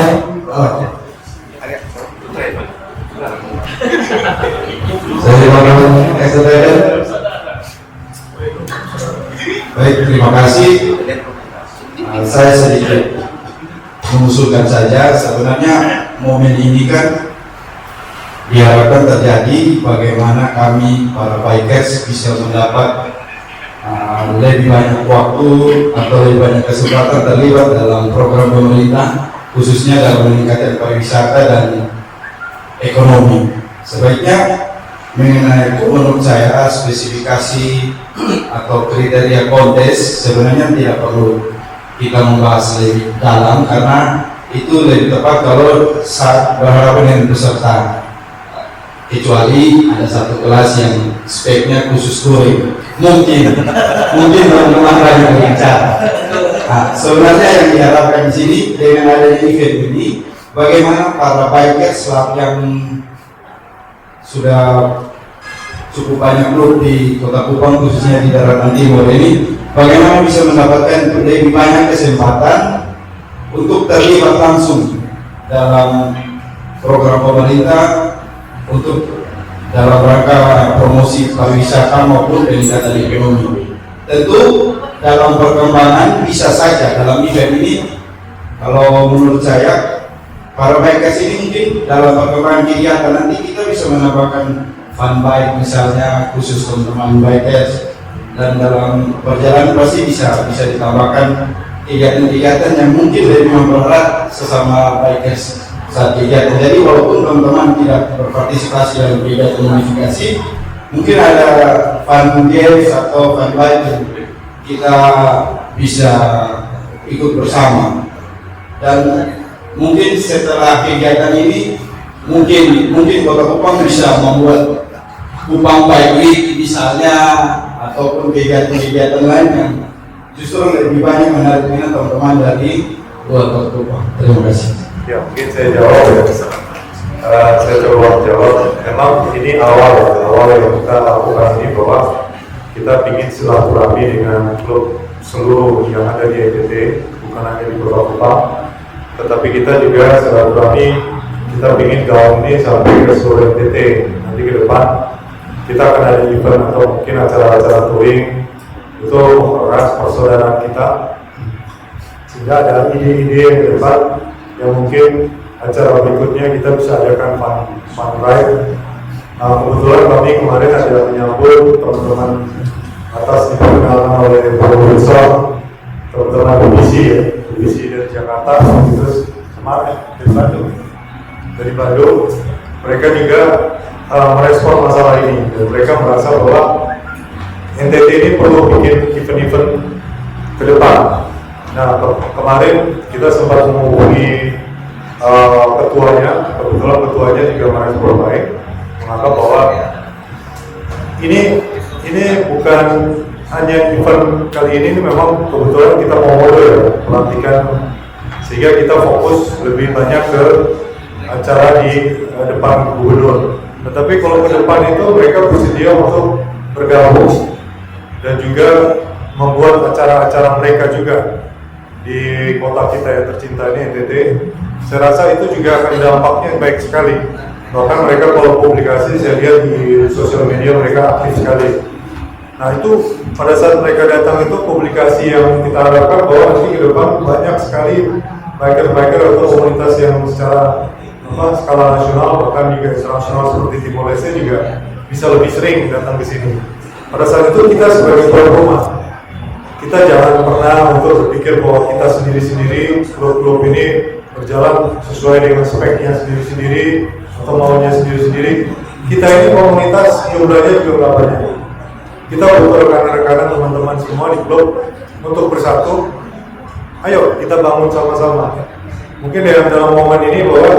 Saya Bang Extender. Baik, terima kasih. Saya sedikit mengusulkan saja, sebenarnya momen ini kan diharapkan terjadi bagaimana kami para bikers bisa mendapat lebih banyak waktu atau lebih banyak kesempatan terlibat dalam program pemerintah, khususnya dalam meningkatkan pariwisata dan ekonomi. Sebaiknya mengenai itu menurut saya spesifikasi atau kriteria kontes sebenarnya tidak perlu kita membahas lebih dalam, karena itu lebih tepat kalau saat berhadapan dengan peserta, kecuali ada satu kelas yang speknya khusus touring, mungkin teman-teman lagi berbicara. Nah, sebenarnya yang diharapkan di sini dengan adanya event ini, bagaimana para bikers yang sudah cukup banyak grup di Kota Kupang, khususnya di Daratan Timur ini, bagaimana bisa mendapatkan lebih banyak kesempatan untuk terlibat langsung dalam program pemerintah untuk dalam rangka promosi pariwisata maupun peningkatan ekonomi. Tentu dalam perkembangan bisa saja dalam event ini, kalau menurut saya para bikers ini mungkin dalam perkembangan kegiatan nanti kita bisa menambahkan fun bike misalnya khusus teman-teman bikers, dan dalam perjalanan pasti bisa ditambahkan kegiatan-kegiatan yang mungkin lebih mempererat sesama bikers saat kegiatan. Jadi walaupun teman-teman tidak berpartisipasi dalam kegiatan modifikasi, mungkin ada fun games atau fun bike yang kita bisa ikut bersama. Dan mungkin setelah kegiatan ini mungkin Kota Kupang bisa membuat Kupang Bike Week misalnya, ataupun kegiatan-kegiatan lain yang justru lebih banyak menarik minat teman-teman dari luar Kota Kupang. Terima kasih. Ya, mungkin saya jawab ya. Saya coba jawab. Memang ini awal yang kita lakukan ini, bahwa kita ingin silaturahmi dengan klub seluruh yang ada di NTT, bukan hanya di Kota Kupang, tetapi kita juga silaturahmi, kita ingin gaung ini sampai ke seluruh NTT. Nanti ke depan kita akan ada event atau mungkin acara-acara touring itu mempererat persaudaraan kita, sehingga ada ide-ide yang ke depan yang mungkin acara berikutnya kita bisa adakan fun ride. Nah, kebetulan kami kemarin ada menyambut teman-teman atas diperkenalkan oleh Pak Wilson, teman-teman BBC dari Jakarta, terus kemarin dari Bandung, mereka juga merespon masalah ini, dan mereka merasa bahwa NTT ini perlu bikin event-event ke depan. Nah, kemarin kita sempat menghubungi ketuanya, kebetulan ketuanya juga merespon baik, menganggap bahwa ini bukan hanya event kali ini memang kebetulan kita mau model pelantikan, sehingga kita fokus lebih banyak ke acara di depan gubernur. Tetapi kalau ke depan itu mereka bersedia untuk bergabung dan juga membuat acara-acara mereka juga di kota kita yang tercinta ini, NTT. Saya rasa itu juga akan dampaknya baik sekali. Bahkan mereka kalau publikasi, saya lihat di sosial media mereka aktif sekali. Nah, itu pada saat mereka datang itu publikasi yang kita harapkan bahwa nanti ke depan banyak sekali biker-biker atau komunitas yang secara skala nasional bahkan juga internasional seperti Timor Leste juga bisa lebih sering datang ke sini. Pada saat itu kita sebagai tuan rumah, kita jangan pernah untuk berpikir bahwa kita sendiri-sendiri, klub-klub ini berjalan sesuai dengan speknya sendiri-sendiri atau maunya sendiri-sendiri. Kita ini komunitas jumlahnya juga berapa banyak. Kita butuh rekan-rekan teman-teman semua di klub untuk bersatu. Ayo kita bangun sama-sama. Mungkin dalam momen ini bahwa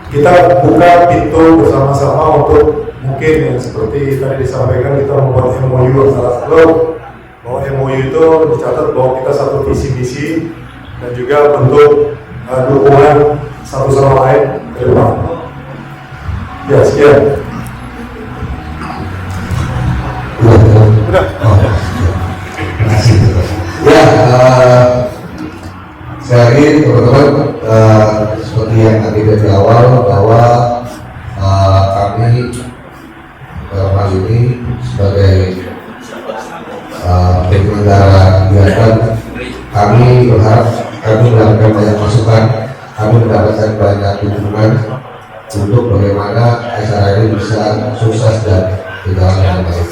kita buka pintu bersama-sama untuk mungkin yang seperti tadi disampaikan kita membuat MOU antara klub, bahwa MOU itu dicatat bahwa kita satu visi misi dan juga bentuk dukungan satu sama lain ke depan. Ya, sekian. Udah. Ya, sekali lagi teman-teman, seperti yang tadi dari awal bahwa kami dalam hal ini sebagai penyelenggara kegiatan, kami berharap kami mendapatkan banyak masukan, kami mendapatkan banyak dukungan untuk bagaimana acara ini bisa sukses dan berjalan dengan baik.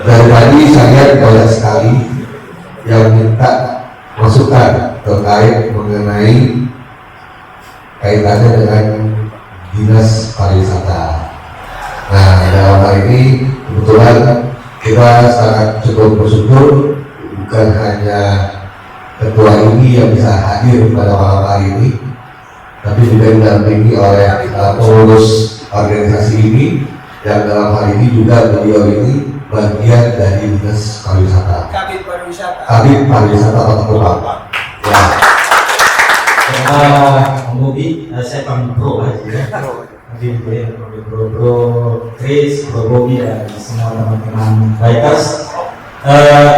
Dari tadi saya banyak sekali yang minta masukan terkait mengenai kaitannya dengan dinas pariwisata. Nah, dalam hal ini kebetulan kita sangat cukup bersyukur bukan hanya ketua ini yang bisa hadir pada malam hari ini, tapi juga didampingi oleh pengurus organisasi ini, yang dalam hal ini juga beliau ini bagian dari dinas pariwisata. Kabit pariwisata. Kabit pariwisata Kota Kupang. Ya. Mobi, saya panggil Bro aja ya. Bro Chris, Bro Bobby dan semua teman-teman bikers.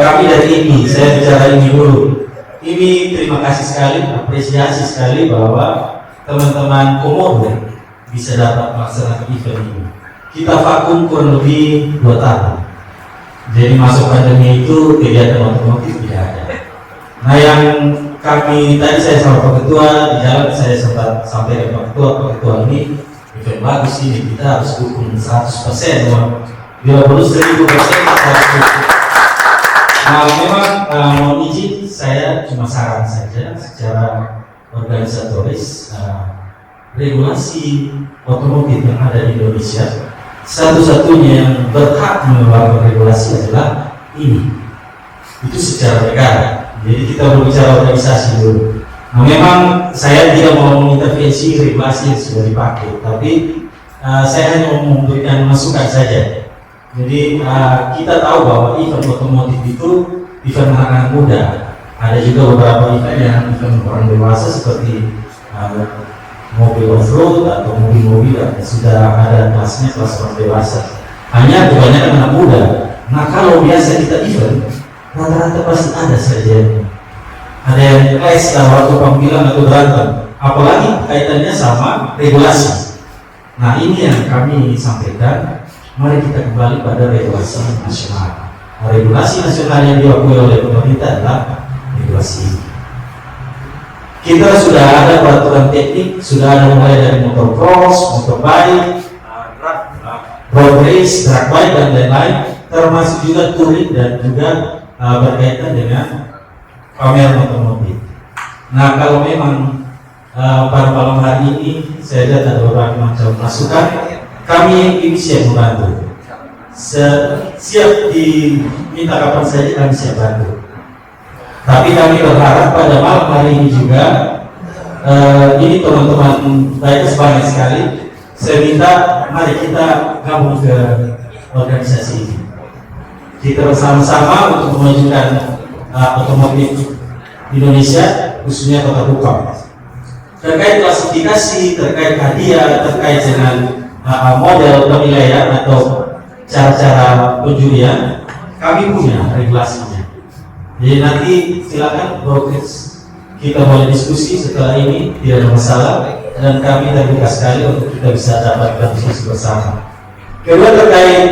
Kami dari IMI, saya bicara IMI dulu. IMI terima kasih sekali, apresiasi sekali bahwa teman-teman Komodo bisa dapat melaksanakan event ini. Kita vakum kurang lebih 2 tahun. Jadi masuk pandemi itu kegiatan otomotif tidak ada. Nah, yang kami tadi saya sama Pak Ketua di jalan saya sempat sampaikan Pak Ketua ini event bagus ini, kita harus dukung 100%, bila perlu 1000% kita harus dukung. Nah, memang mohon izin saya cuma saran saja secara organisatoris, regulasi otomotif yang ada di Indonesia satu-satunya yang berhak mengeluarkan regulasi adalah ini. Itu secara negara. Jadi kita berbicara organisasi dulu. Nah, memang saya tidak mau mengintervensi regulasi yang sudah dipakai, tapi saya hanya mau memberikan masukan saja. Jadi kita tahu bahwa event otomotif itu event anak-anak muda. Ada juga beberapa event yang event orang dewasa seperti mobil off-road atau mobil-mobil yang sudah ada kelasnya, kelas orang dewasa. Hanya kebanyakan anak muda. Nah, kalau biasa kita event, rata-rata pasti ada saja. Ada yang les waktu panggilan atau berantem. Apalagi kaitannya sama regulasi. Nah, ini yang kami sampaikan. Mari kita kembali pada regulasi nasional. Nah, regulasi nasional yang diakui oleh pemerintah adalah regulasi ini. Kita sudah ada peraturan teknik, sudah ada mulai dari motocross, motorbike, road race, drag bike dan lain-lain, termasuk juga touring dan juga berkaitan dengan pameran otomotif. Nah, kalau memang pada malam hari ini saya lihat ada beberapa macam masukan, kami ini siap membantu. Siap diminta kapan saja kami siap bantu. Tapi kami berharap pada malam hari ini juga ini teman-teman baik banyak sekali. Saya minta mari kita gabung ke organisasi ini. Kita bersama-sama untuk memajukan otomotif Indonesia, khususnya Kota Kupang. Terkait klasifikasi, terkait hadiah, terkait dengan model penilaian atau cara-cara penjurian, kami punya regulasinya. Jadi nanti silakan Brokers, kita boleh diskusi setelah ini, tidak ada masalah, dan kami terbuka sekali untuk kita bisa dapatkan diskusi bersama. Kedua terkait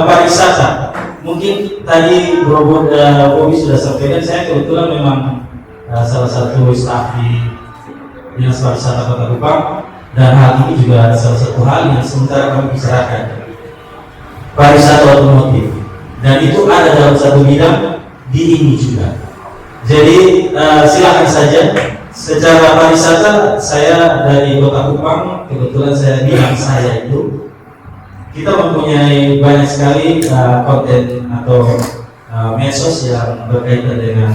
pariwisata, mungkin tadi Bobby sudah sampaikan, saya kebetulan memang salah satu staf di Dinas Pariwisata Kota Kupang, dan hal ini juga ada salah satu hal yang sementara kami bicarakan, pariwisata otomotif, dan itu ada dalam satu bidang di ini juga. Jadi silakan saja. Secara pariwisata saya dari Kota Kupang, kebetulan saya bilang saya itu kita mempunyai banyak sekali konten atau medsos yang berkaitan dengan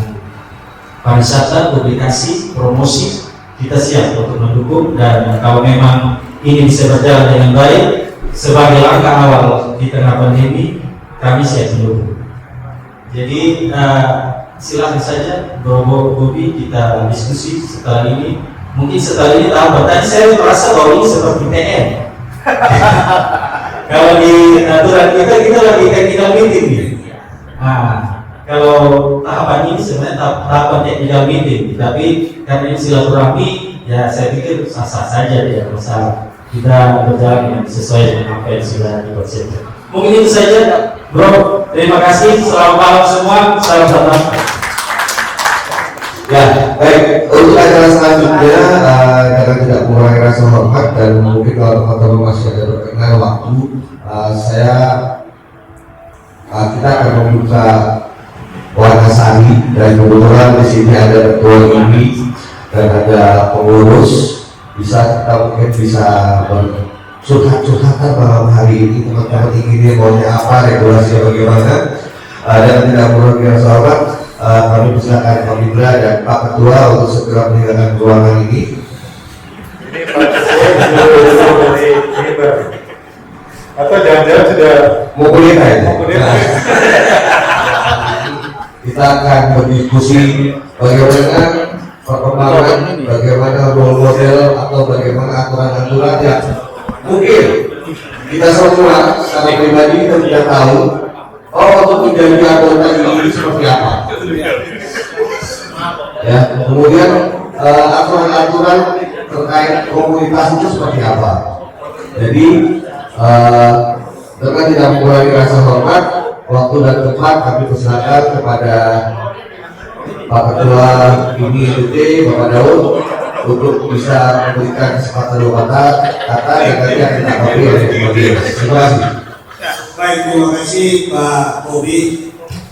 pariwisata, publikasi, promosi. Kita siap untuk mendukung, dan kalau memang ini bisa berjalan dengan baik sebagai langkah awal di tengah pandemi, kami siap mendukung. Jadi silakan saja Bro Bobi kita diskusi setelah ini. Mungkin setelah ini tambah. Tadi saya merasa bahwa ini seperti TN. Kalau di aturan kita lagi technical meeting nih. Nah, kalau tahapan ini sebenarnya tahapan technical meeting, tapi karena ini silaturahmi, ya saya pikir sah-sah saja tidak masalah. Kita berjalan sesuai dengan apa yang sudah dipersiapkan. Mungkin itu saja, Bro. Terima kasih. Selamat malam semua. Salam datang. Ya, baik. Untuk acara selanjutnya, karena tidak mengurangi rasa hormat dan mungkin kalau teman-teman masih ada berkenan waktu, kita akan membuka warna sari dan kebetulan di sini ada ketua IMI dan ada pengurus. Kita mungkin bisa curhat-curhatan malam hari ini, teman-teman inginnya maunya apa, regulasinya bagaimana, dan tidak mengurangi rasa hormat. Kami persilakan Pak Indra dan Pak Ketua untuk segera meninggalkan ruangan ini. Ini Pak Ketua dari atau jangan-jangan sudah mau kuliah ya? mau kuliah? Kita akan berdiskusi bagaimana perkembangan, bagaimana role model atau bagaimana aturan-aturan yang mungkin kita semua secara pribadi kita tidak tahu. Untuk menjadi anggota ini seperti apa? Ya, kemudian aturan-aturan terkait komunitas itu seperti apa? Jadi dengan tidak mengurangi rasa hormat, waktu dan tempat kami persilakan kepada Pak Ketua IMI NTT, Bapak Daud, untuk bisa memberikan kesempatan dua kata yang nanti akan kita pakai oleh kemudian. Terima kasih. Baik, terima kasih Pak Bobi.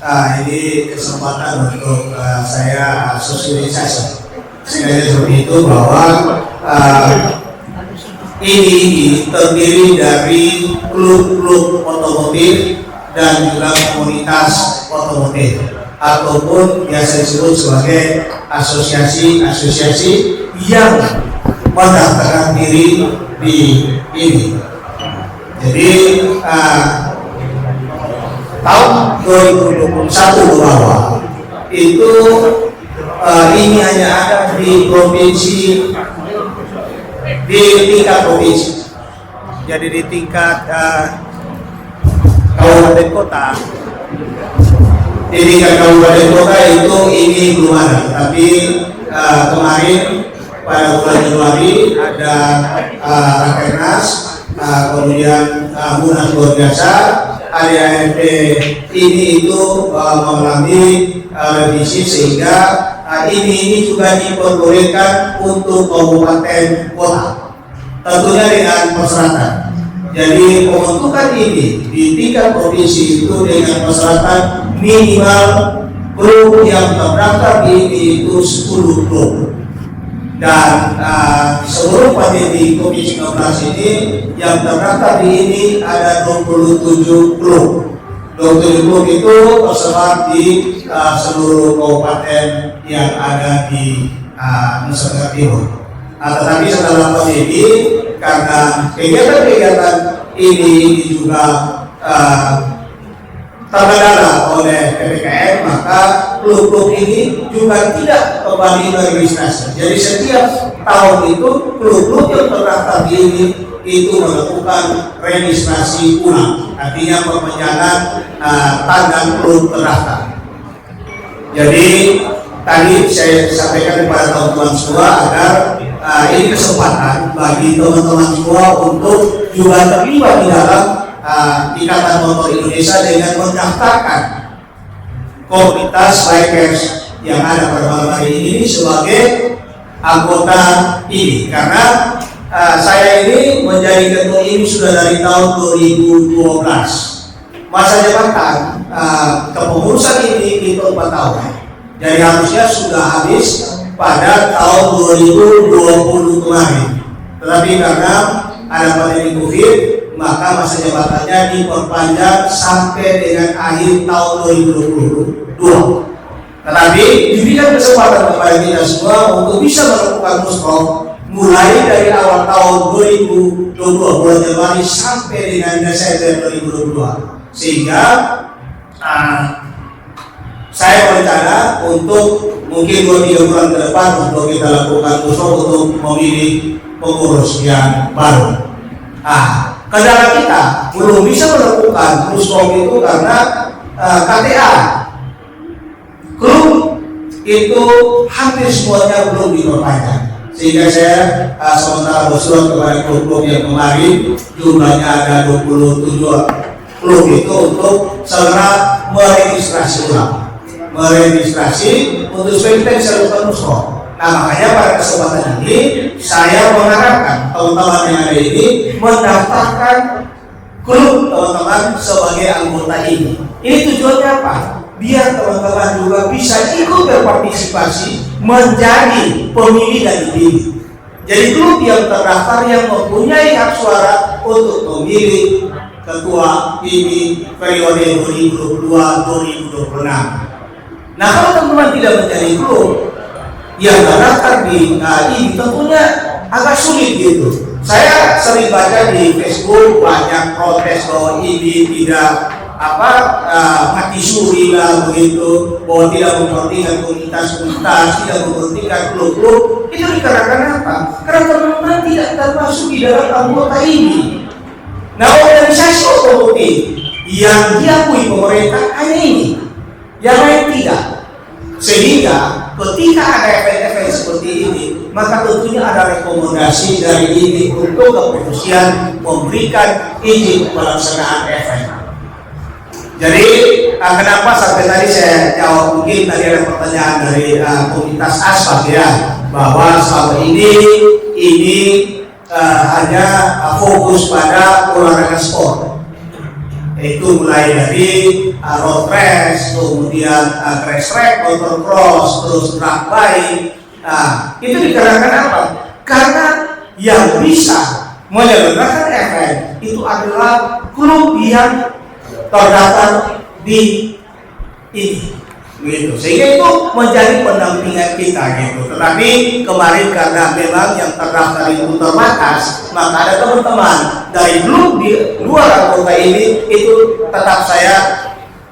Ini kesempatan untuk saya sosialisasi sekali seperti itu bahwa ini terdiri dari klub-klub otomotif dan juga komunitas otomotif ataupun biasa disebut sebagai asosiasi-asosiasi yang mendaftarkan diri di ini. Jadi tahun 2021 ke bawah itu ini hanya ada di provinsi, di tingkat provinsi. Jadi di tingkat kabupaten kota, di tingkat kabupaten kota itu ini belum ada. Tapi kemarin pada bulan Januari ada Rakernas, kemudian Munas luar biasa, ADART ini itu mengalami revisi sehingga ini juga diperbolehkan untuk kabupaten kota, tentunya dengan persyaratan. Jadi pembentukan ini di tingkat provinsi itu dengan persyaratan minimal klub yang terdaftar ini itu 10 klub. Dan seluruh pandemi COVID-19 ini yang terdaftar di ini ada 27 klub. 27 klub itu tersebar di seluruh kabupaten yang ada di Nusa Tenggara Timur. Tetapi setelah pandemi, karena kegiatan-kegiatan ini juga terkendala oleh PPKM, maka klub-klub ini juga tidak kembali meregistrasi. Jadi setiap tahun itu klub-klub yang terdaftar di ini itu melakukan registrasi ulang, artinya perpanjangan tanda klub terdaftar. Jadi tadi saya sampaikan kepada teman-teman semua agar ini kesempatan bagi teman-teman semua untuk juga terlibat di dalam Ikatan Motor Indonesia dengan mendaftarkan komunitas bikers yang ada pada malam hari ini sebagai anggota ini. Karena saya ini menjadi ketua ini sudah dari tahun 2012. Masa jabatan kepengurusan ini itu 4 tahun. Jadi harusnya sudah habis pada tahun 2020 kemarin. Tetapi karena ada pandemi COVID, maka masa jabatannya diperpanjang sampai dengan akhir tahun 2022. Tetapi diberikan kesempatan kepada kita semua untuk bisa melakukan muskro mulai dari awal tahun 2022 bulan Januari sampai dengan Desember 2022, sehingga saya berencana untuk mungkin 2-3 bulan ke depan untuk kita lakukan usul untuk memilih pengurus yang baru. Kendala kita belum bisa melakukan muskop itu karena KTA klub itu hampir semuanya belum diperpanjang, sehingga saya sementara bersurat kepada klub-klub yang kemarin jumlahnya ada 27 klub itu untuk segera meregistrasi ulang, untuk supaya kita bisa lakukan muskop. Nah, makanya pada kesempatan ini saya mengharapkan teman-teman yang ada ini mendaftarkan klub teman-teman sebagai anggota ini. Ini tujuannya apa? Biar teman-teman juga bisa ikut berpartisipasi menjadi pemilih dan dipilih. Jadi klub yang terdaftar yang mempunyai hak suara untuk memilih ketua ini periode 2022-2026. Nah, kalau teman-teman tidak menjadi klub yang terdaftar di ini tentunya agak sulit gitu. Saya sering baca di Facebook banyak protes bahwa ini tidak mati suri lah begitu, bahwa tidak memperhatikan komunitas-komunitas, tidak memperhatikan klub-klub. Itu dikarenakan apa? Karena teman-teman tidak termasuk di dalam anggota ini. Nah, organisasi otomotif yang diakui pemerintah hanya ini, yang lain tidak. Sehingga ketika ada event-event seperti ini, maka tentunya ada rekomendasi dari ini untuk kepolisian memberikan izin pelaksanaan event. Jadi kenapa sampai tadi saya jawab, mungkin tadi ada pertanyaan dari komunitas asfal ya, bahwa selama ini hanya fokus pada olahraga sport. Itu mulai dari road race, kemudian race track, motocross, terus track bike. Itu dikarenakan apa? Karena yang bisa menyelenggarakan event itu adalah klub yang terdaftar di ini. Gitu. Sehingga itu menjadi pendampingan kita gitu. Tetapi kemarin karena memang yang terdaftar itu terbatas, maka ada teman-teman dari klub di luar anggota ini itu tetap saya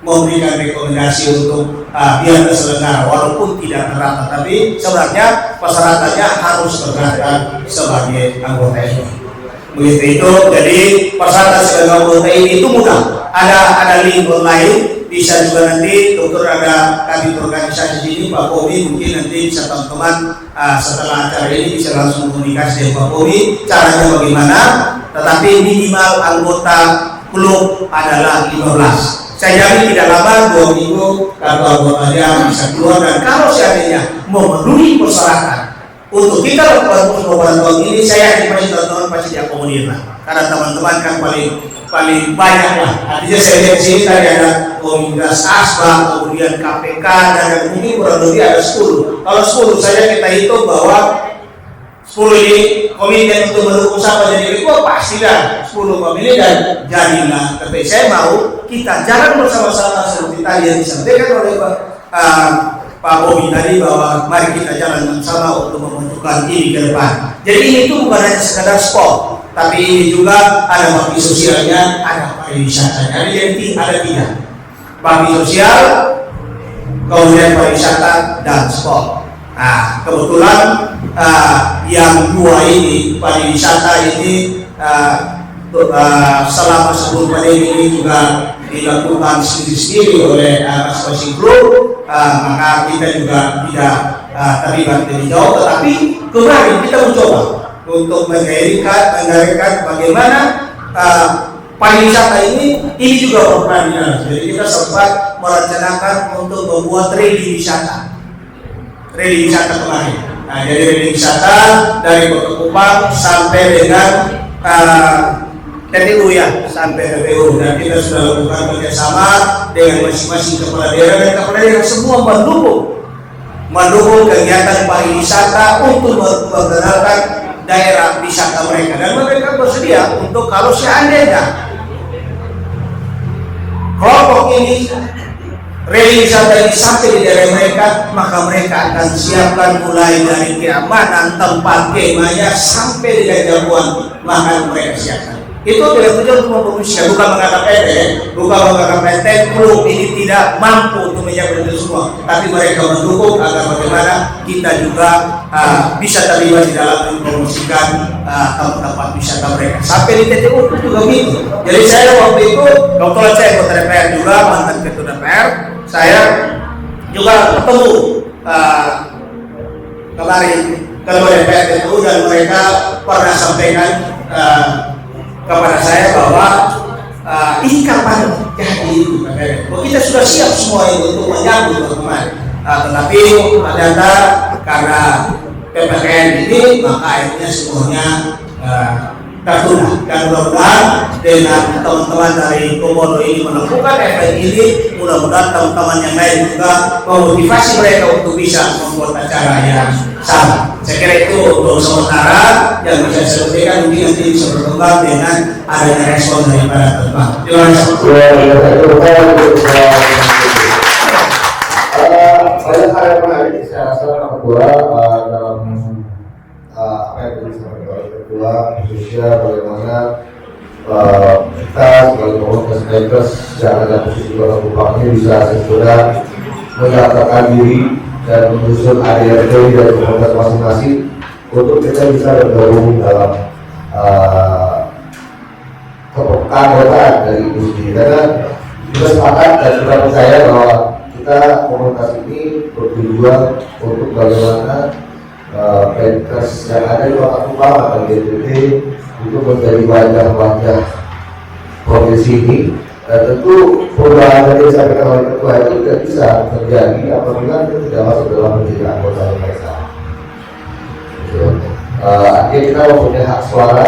memberikan rekomendasi untuk biar terselenggara walaupun tidak terdaftar, tapi sebenarnya persyaratannya harus terdaftar sebagai anggota ini. Begitu itu. Jadi persyaratan sebagai anggota ini itu mudah. Ada link online. Bisa juga nanti dokter ada kami organisasi sini, Pak Bobi mungkin nanti bisa teman-teman setelah acara ini bisa langsung komunikasi dengan Pak Bobi caranya bagaimana. Tetapi minimal anggota klub adalah 15. Saya jamin tidak lama 2 minggu kartu anggotanya bisa keluar, dan kalau seandainya memenuhi persyaratan untuk kita lakukan percobaan tahun ini, saya yakin pasti teman-teman pasti diakomodir lah. Karena teman-teman kan paling banyak lah. Artinya saya lihat sini tadi ada komunitas asbak, kemudian KPK, dan mungkin kurang lebih ada 10. Kalau 10 saja kita hitung bahwa 10 ini komite untuk mendukung siapa jadi ketua, pastilah 10 pemilih dan jadilah. Tapi saya mau kita jalan bersama-sama seperti tadi yang disampaikan oleh Pak Bobi tadi, bahwa mari kita jalan bersama untuk memajukan ini ke depan. Jadi ini tuh bukan hanya sekadar sport, tapi ini juga ada bakti sosialnya, ada pariwisata. Jadi ada 3. Bakti sosial, kemudian pariwisata dan sport. Nah, kebetulan yang 2 ini, pariwisata ini selama sebelum pandemi ini juga dilakukan sendiri-sendiri oleh masing-masing grup, maka kita juga tidak terlibat lebih jauh. Tetapi kemarin kita mencoba untuk menggairahkan bagaimana pariwisata ini juga berperan. Jadi kita sempat merencanakan untuk membuat rally wisata kemarin. Nah, jadi rally wisata dari Kota Kupang sampai dengan TPU ya, sampai TPU, dan kita sudah lakukan kerjasama dengan masing-masing kepala daerah, dan kepala daerah semua mendukung kegiatan pariwisata untuk memperkenalkan daerah wisata mereka, dan mereka bersedia untuk kalau seandainya kelompok ini rally wisata ini sampai di daerah mereka, maka mereka akan siapkan mulai dari keamanan tempat kemahnya sampai di jamuan makan mereka siapkan. Itu tidak tujuan untuk memproduksi, bukan menganggap bukan menganggap klub ini tidak mampu untuk menjaga itu semua, tapi mereka mendukung agar bagaimana kita juga bisa terlibat di dalam mempromosikan tempat-tempat wisata mereka. Sampai di TTU itu juga begitu. Jadi saya waktu itu, kebetulan saya anggota DPR juga, mantan ketua DPR, saya juga ketemu kemarin ketua DPR TTU dan mereka pernah sampaikan kepada saya bahwa ini kapan jadi itu, kita sudah siap semua itu untuk menyambut teman-teman. Tetapi ternyata karena PPKM ini maka akhirnya semuanya tertunda. Dan mudah-mudahan dengan teman-teman dari Komodo ini menemukan event ini, mudah-mudahan teman-teman yang lain juga memotivasi mereka untuk bisa membuat acara yang sama. Saya kira itu untuk sementara yang bisa saya sampaikan, mungkin nanti bisa berkembang dengan adanya respon daripada teman. Terima kasih. Banyak hal yang menarik saya rasa kedua dalam apa yang disampaikan oleh kedua, khususnya bagaimana kita sebagai komunitas bikers yang ada posisi Kupangnya bisa segera mendaftarkan diri dan menyusun ADRT dari komunitas masing-masing untuk kita bisa bergabung dalam keanggotaan dari industri, karena kita sepakat dan kita percaya bahwa kita komunitas ini bertujuan untuk bagaimana bikers yang ada di Kota Kupang atau DPT itu menjadi wajah-wajah profesi ini. Dan tentu perubahan yang disampaikan oleh ketua itu tidak bisa terjadi apabila kita tidak masuk dalam menjadi anggota mereka. Artinya kita mempunyai hak suara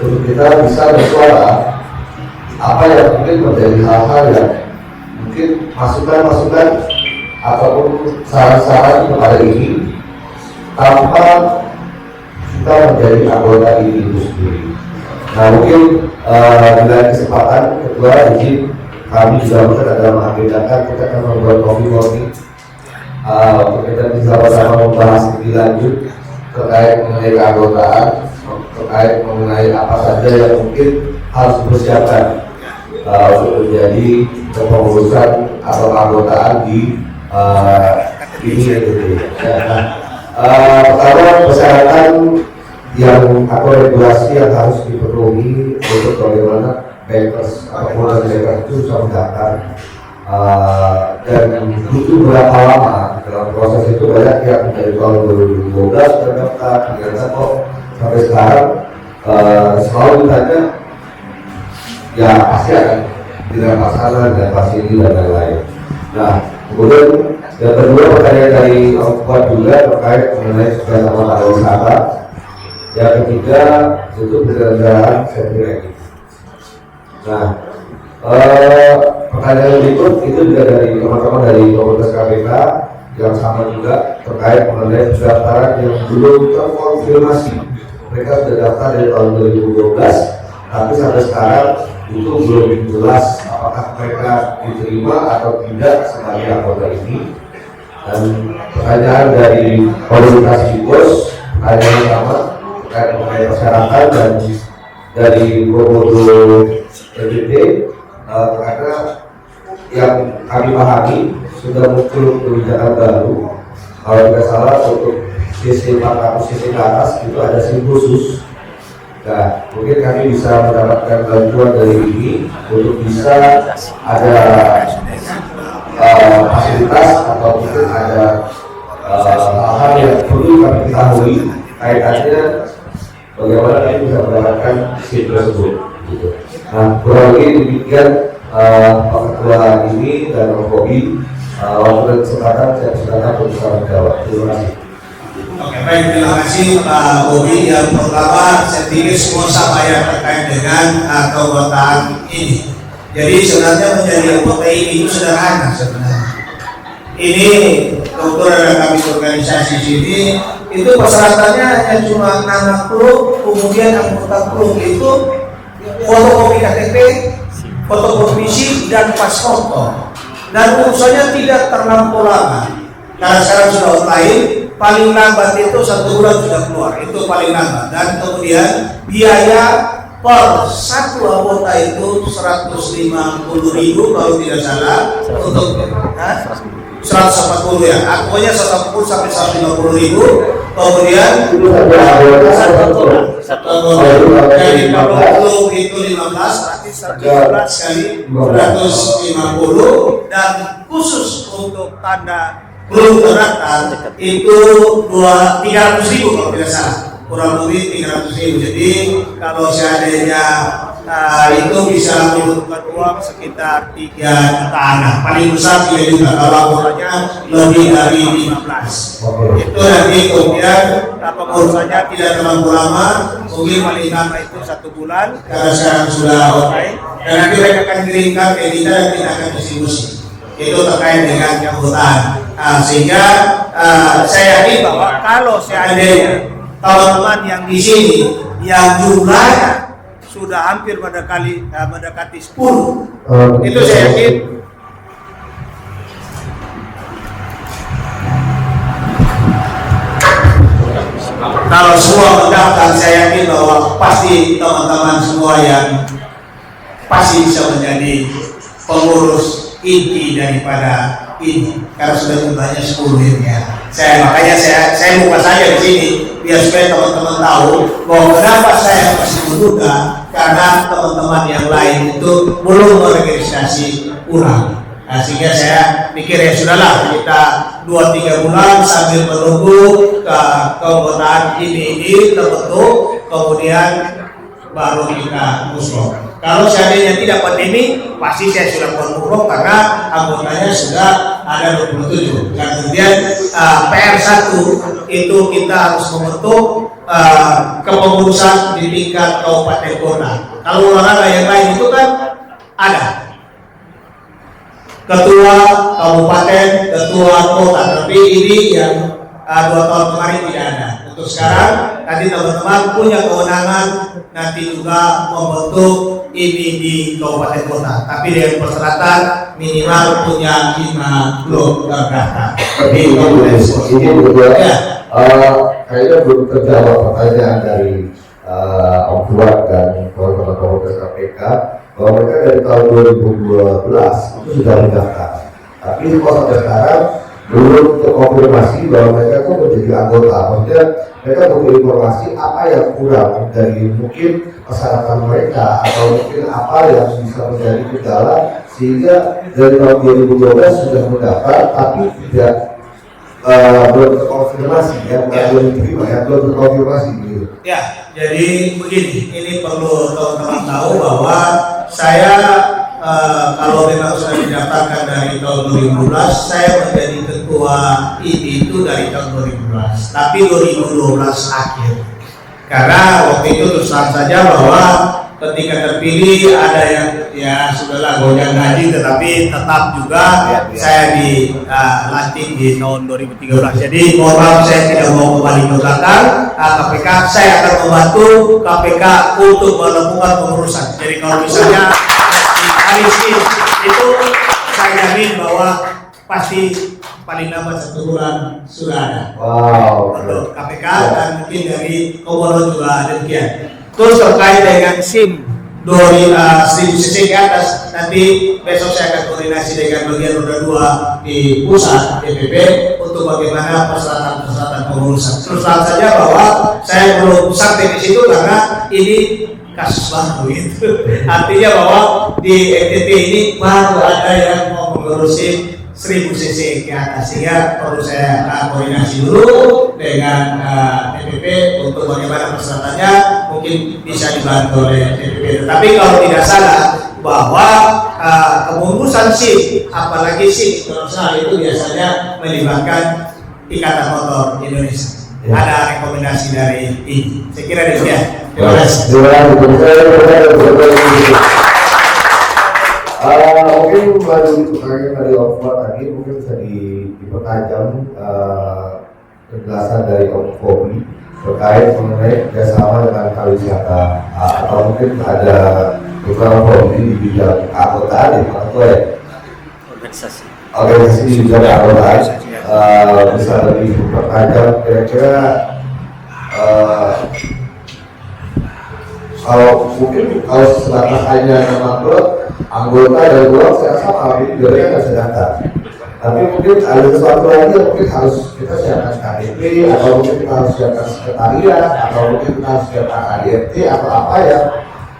untuk kita bisa bersuara apa yang mungkin menjadi hal-hal yang mungkin masukan-masukan ataupun saran-saran kepada ini tanpa kita menjadi anggota ini itu sendiri. Nah mungkin dengan kesempatan kedua izin kami juga mungkin ada mengagendakan kita akan membuat kopi-kopi untuk kita bisa bersama membahas lebih lanjut terkait mengenai keanggotaan, terkait mengenai apa saja yang mungkin harus dipersiapkan untuk menjadi kepengurusan atau keanggotaan di ini gitu. Pertama persyaratan yang atau regulasi yang harus dipenuhi untuk bagaimana bikers ataupun bikers itu bisa mendaftar dan itu berapa lama dalam proses itu. Banyak yang dari tahun 2012 terdaftar, ternyata kok sampai sekarang selalu ditanya ya pasti akan tidak masalah dan pasti ini dan lain-lain. Nah kemudian yang kedua pertanyaan dari Kuat juga terkait mengenai kerjasama pariwisata. Yang ketiga itu penyelenggaraan safety ranking. Nah pertanyaan berikut itu juga dari teman-teman dari komunitas KPK yang sama juga terkait mengenai pendaftaran yang belum terkonfirmasi. Mereka sudah daftar dari tahun 2012, tapi sampai sekarang itu belum jelas apakah mereka diterima atau tidak sebagai anggota ini. Dan pertanyaan dari komunitas Bikers, pertanyaan yang sama terkait mengenai persyaratan dan dari Komodo DPT, karena yang kami pahami sudah muncul kebijakan baru, kalau tidak salah untuk CC 400 CC ke atas itu ada SIM khusus. Nah, mungkin kami bisa mendapatkan bantuan dari ini untuk bisa ada fasilitas atau mungkin ada hal-hal yang perlu kami ketahui kaitannya bagaimana kami bisa mendapatkan SIM tersebut. Gitu. Nah, kurang lebih demikian Pak Ketua ini dan Om Bobi. Waktu dan kesempatan saya persilakan untuk bisa menjawab. Terima kasih. Oke, baik, terima kasih Pak Bobi. Yang pertama, saya pikir semua sama yang terkait dengan keanggotaan ini. Jadi sebenarnya menjadi anggota ini itu sederhana sebenarnya. Ini kebetulan kami organisasi sini itu persyaratannya hanya cuma nama klub, kemudian anggota klub itu fotokopi KTP, fotokopi SIM dan pas foto. dan urusannya tidak terlampau lama. Karena sekarang sudah online, paling lambat itu 1 bulan sudah keluar, itu paling lambat. Dan kemudian biaya per satu anggota itu 150.000 kalau tidak salah, untuk 140 ya, akunya 140 sampai 150.000. Kemudian jadi kalau belum itu 15 berarti 115 kali 150, dan khusus untuk tanda belum terdaftar itu 300.000 kalau tidak salah, kurang lebih 300.000. Jadi kalau seandainya itu bisa membutuhkan uang sekitar 3 jutaan, paling besar 3 juta kalau laporannya lebih dari 15. Itu nanti kemudian pengurusannya tidak terlalu lama, mungkin paling lama itu 1 bulan karena sekarang sudah online, dan nanti mereka akan kirimkan ke kita dan kita akan distribusi. Itu terkait dengan keanggotaan. Sehingga saya yakin bahwa kalau seandainya teman-teman yang di sini yang jumlahnya sudah hampir mendekati 10, itu saya yakin kalau semua mendaftar, saya yakin bahwa pasti teman-teman semua yang pasti bisa menjadi pengurus inti daripada ini, karena sudah jumlahnya 10 ini ya. Makanya saya buka saja di sini biar supaya teman-teman tahu bahwa kenapa saya masih menduga, karena teman-teman yang lain itu belum meregistrasi ulang. Sehingga saya pikir ya sudahlah, kita 2-3 bulan sambil menunggu keanggotaan ini terbentuk, kemudian baru kita musrok. Kalau seandainya tidak pandemi, pasti saya sudah musrok karena anggotanya sudah ada 27. Dan kemudian PR1 itu kita harus membentuk kepengurusan di tingkat kabupaten kota. Kalau olahraga yang lain itu kan ada ketua kabupaten, ketua kota, tapi ini yang 2 tahun kemarin tidak ada. Untuk sekarang, nanti teman-teman punya kewenangan nanti juga membentuk ini di kabupaten kota, tapi dengan persyaratan minimal punya 5 blok terdaftar di kabupaten kota. Ini berdua, kayaknya belum terjawab pertanyaan dari Om Fuad dan kawan-kawan KPK bahwa mereka dari tahun 2012 itu sudah mendaftar, tapi kok sampai sekarang belum terkonfirmasi bahwa mereka itu menjadi anggota. Maksudnya mereka butuh informasi apa yang kurang dari mungkin persyaratan mereka atau mungkin apa yang bisa menjadi kendala sehingga dari tahun 2012 sudah mendaftar tapi tidak belum terkonfirmasi ya, belum diterima ya, belum terkonfirmasi gitu. Ya, jadi begini, ini perlu teman-teman tahu bahwa saya kalau memang sudah didaftarkan dari tahun 2012, saya menjadi ketua itu dari tahun 2012, tapi 2012 akhir. Karena waktu itu terus terang saja bahwa ketika terpilih ada yang ya sudahlah gonjang gaji, tetapi tetap juga saya dilantik di tahun 2013. Jadi mohon maaf saya tidak mau kembali ke belakang. KPK, saya akan membantu KPK untuk menemukan pengurusan. Jadi kalau misalnya hari ini itu saya jamin bahwa pasti paling lambat 1 bulan sudah ada. Wow. Untuk KPK dan mungkin dari Komodo juga demikian. Terus terkait dengan SIM SIM CC ke atas, nanti besok saya akan koordinasi dengan bagian roda 2 di pusat DPP untuk bagaimana persyaratan pengurusan. Terus terang saja bahwa saya belum sampai di situ karena ini kasus baru itu. Artinya bahwa di NTT ini baru ada yang mau mengurusi 1000 cc ke atas, sehingga perlu saya koordinasi dulu dengan DPP untuk bagaimana persyaratannya, mungkin bisa dibantu oleh DPP. Tetapi kalau tidak salah bahwa kepengurusan SIM, apalagi SIM internasional itu biasanya melibatkan Ikatan Motor Indonesia. Ya. Ada rekomendasi dari ini. Saya kira demikian. Terima kasih. Mungkin baru pertanyaan dari Om Fuad tadi mungkin bisa dipertajam penjelasan dari Om Kobi terkait mengenai kerjasama dengan pariwisata atau mungkin ada beberapa prodi di bidang keanggotaan ya Pak Ketua ya. organisasi juga online bisa lebih mempertajam kira-kira kalau sebatas hanya nama klub, anggota dan klub saya rasa hal ini juga nggak bisa datang. Tapi mungkin ada sesuatu lagi yang mungkin harus kita siapkan KDP, atau mungkin kita harus siapkan sekretariat, atau mungkin kita harus siapkan ADRT atau apa ya,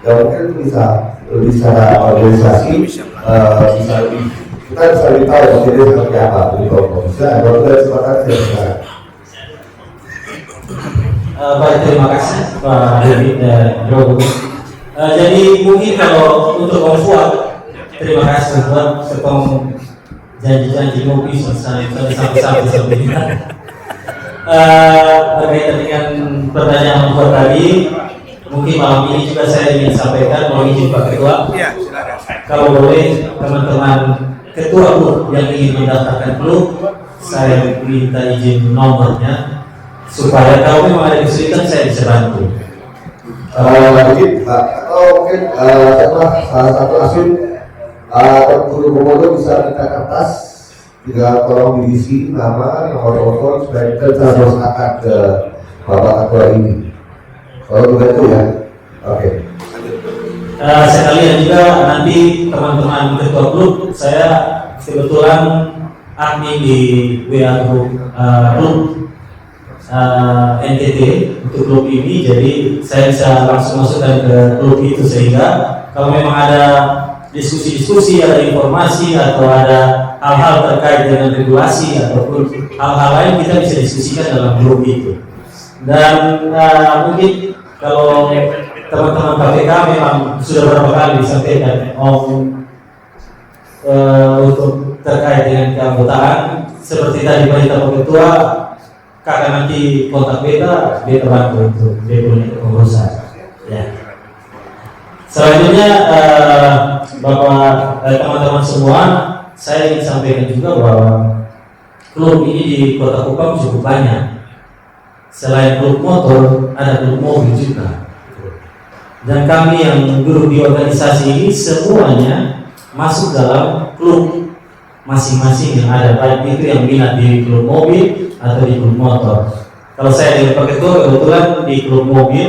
yang mungkin bisa lebih secara organisasi bisa lebih kita bisa lebih tahu jadi seperti apa. Jadi kalau bisa, kalau kita kesempatan saya bisa. Baik, terima kasih Pak David dan Bro. Jadi mungkin kalau untuk Om Fuad, terima kasih buat ketemu janji-janji ngopi sampai kita. Berkaitan dengan pertanyaan Om Fuad tadi, mungkin malam ini juga saya ingin sampaikan, mohon izin Pak Ketua. Kalau boleh teman-teman ketua klub yang ingin mendaftarkan klub, saya minta izin nomornya supaya kalau memang ada kesulitan saya bisa bantu. Mungkin atau mungkin setelah salah satu asin atau guru komodo bisa minta kertas, tinggal tolong diisi nama, nomor telepon supaya kita bisa berangkat ke bapak ketua ini. Kalau begitu ya, oke. Sekalian juga nanti teman-teman ketua klub, saya kebetulan admin di WA group klub NTT untuk klub ini, jadi saya bisa langsung masukkan ke klub itu sehingga kalau memang ada diskusi-diskusi, ada informasi atau ada hal-hal terkait dengan regulasi ataupun hal-hal lain kita bisa diskusikan dalam grup itu. Dan mungkin kalau teman-teman KPK memang sudah berapa kali disampaikan untuk terkait dengan keanggotaan seperti tadi Pak Ketua, kakak nanti kontak beta bantu untuk punya kepengurusan. Ya. Selanjutnya Bapak teman-teman semua, saya ingin sampaikan juga bahwa klub ini di Kota Kupang cukup banyak. Selain klub motor, ada klub mobil juga. Dan kami yang duduk di organisasi ini semuanya masuk dalam klub masing-masing yang ada, baik itu yang minat di klub mobil atau di klub motor. Kalau saya di Pak Ketua kebetulan di klub mobil,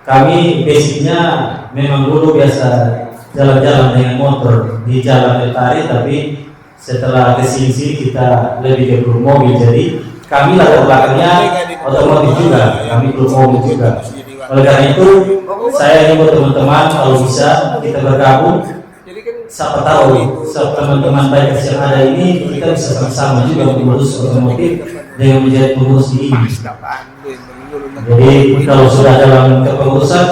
kami basicnya memang dulu biasa jalan-jalan dengan motor di Jalan Lestari, tapi setelah kesini kita lebih ke klub mobil. Jadi kami latar belakangnya otomotif juga, kami klub mobil juga. Oleh karena itu saya ingin buat teman-teman kalau bisa kita bergabung. Siapa tahu teman-teman baik yang ada ini kita bisa sama-sama juga mengurus otomotif dengan menjadi pengurus di ini. Jadi kalau sudah dalam kepengurusan,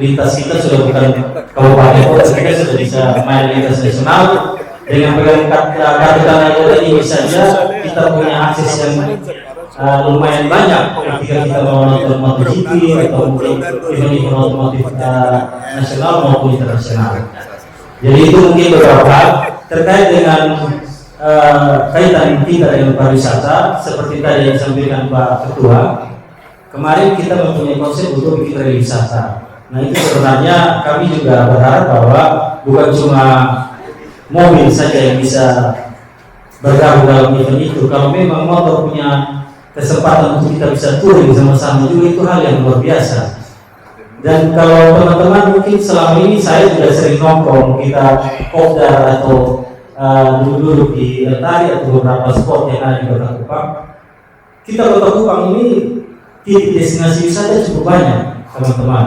lintas kita sudah bukan kabupaten kota, kita sudah bisa main lintas nasional. Dengan pegang kartu tanda ini saja kita punya akses yang lumayan banyak ketika kita mau nonton MotoGP atau mungkin event-event otomotif nasional maupun internasional. Jadi itu mungkin beberapa hal terkait dengan kaitan kita dengan pariwisata seperti tadi yang disampaikan Pak Ketua. Kemarin kita mempunyai konsep untuk bikin rally wisata. Nah itu sebenarnya kami juga berharap bahwa bukan cuma mobil saja yang bisa bergabung dalam event itu. Kalau memang motor punya kesempatan untuk kita bisa touring sama-sama juga, itu hal yang luar biasa. Dan kalau teman-teman mungkin selama ini saya juga sering nongkrong, kita kopdar atau duduk-duduk di Lestari atau beberapa spot yang ada di Kota Kupang. Kita Kota Kupang ini titik destinasi wisata cukup banyak, teman-teman.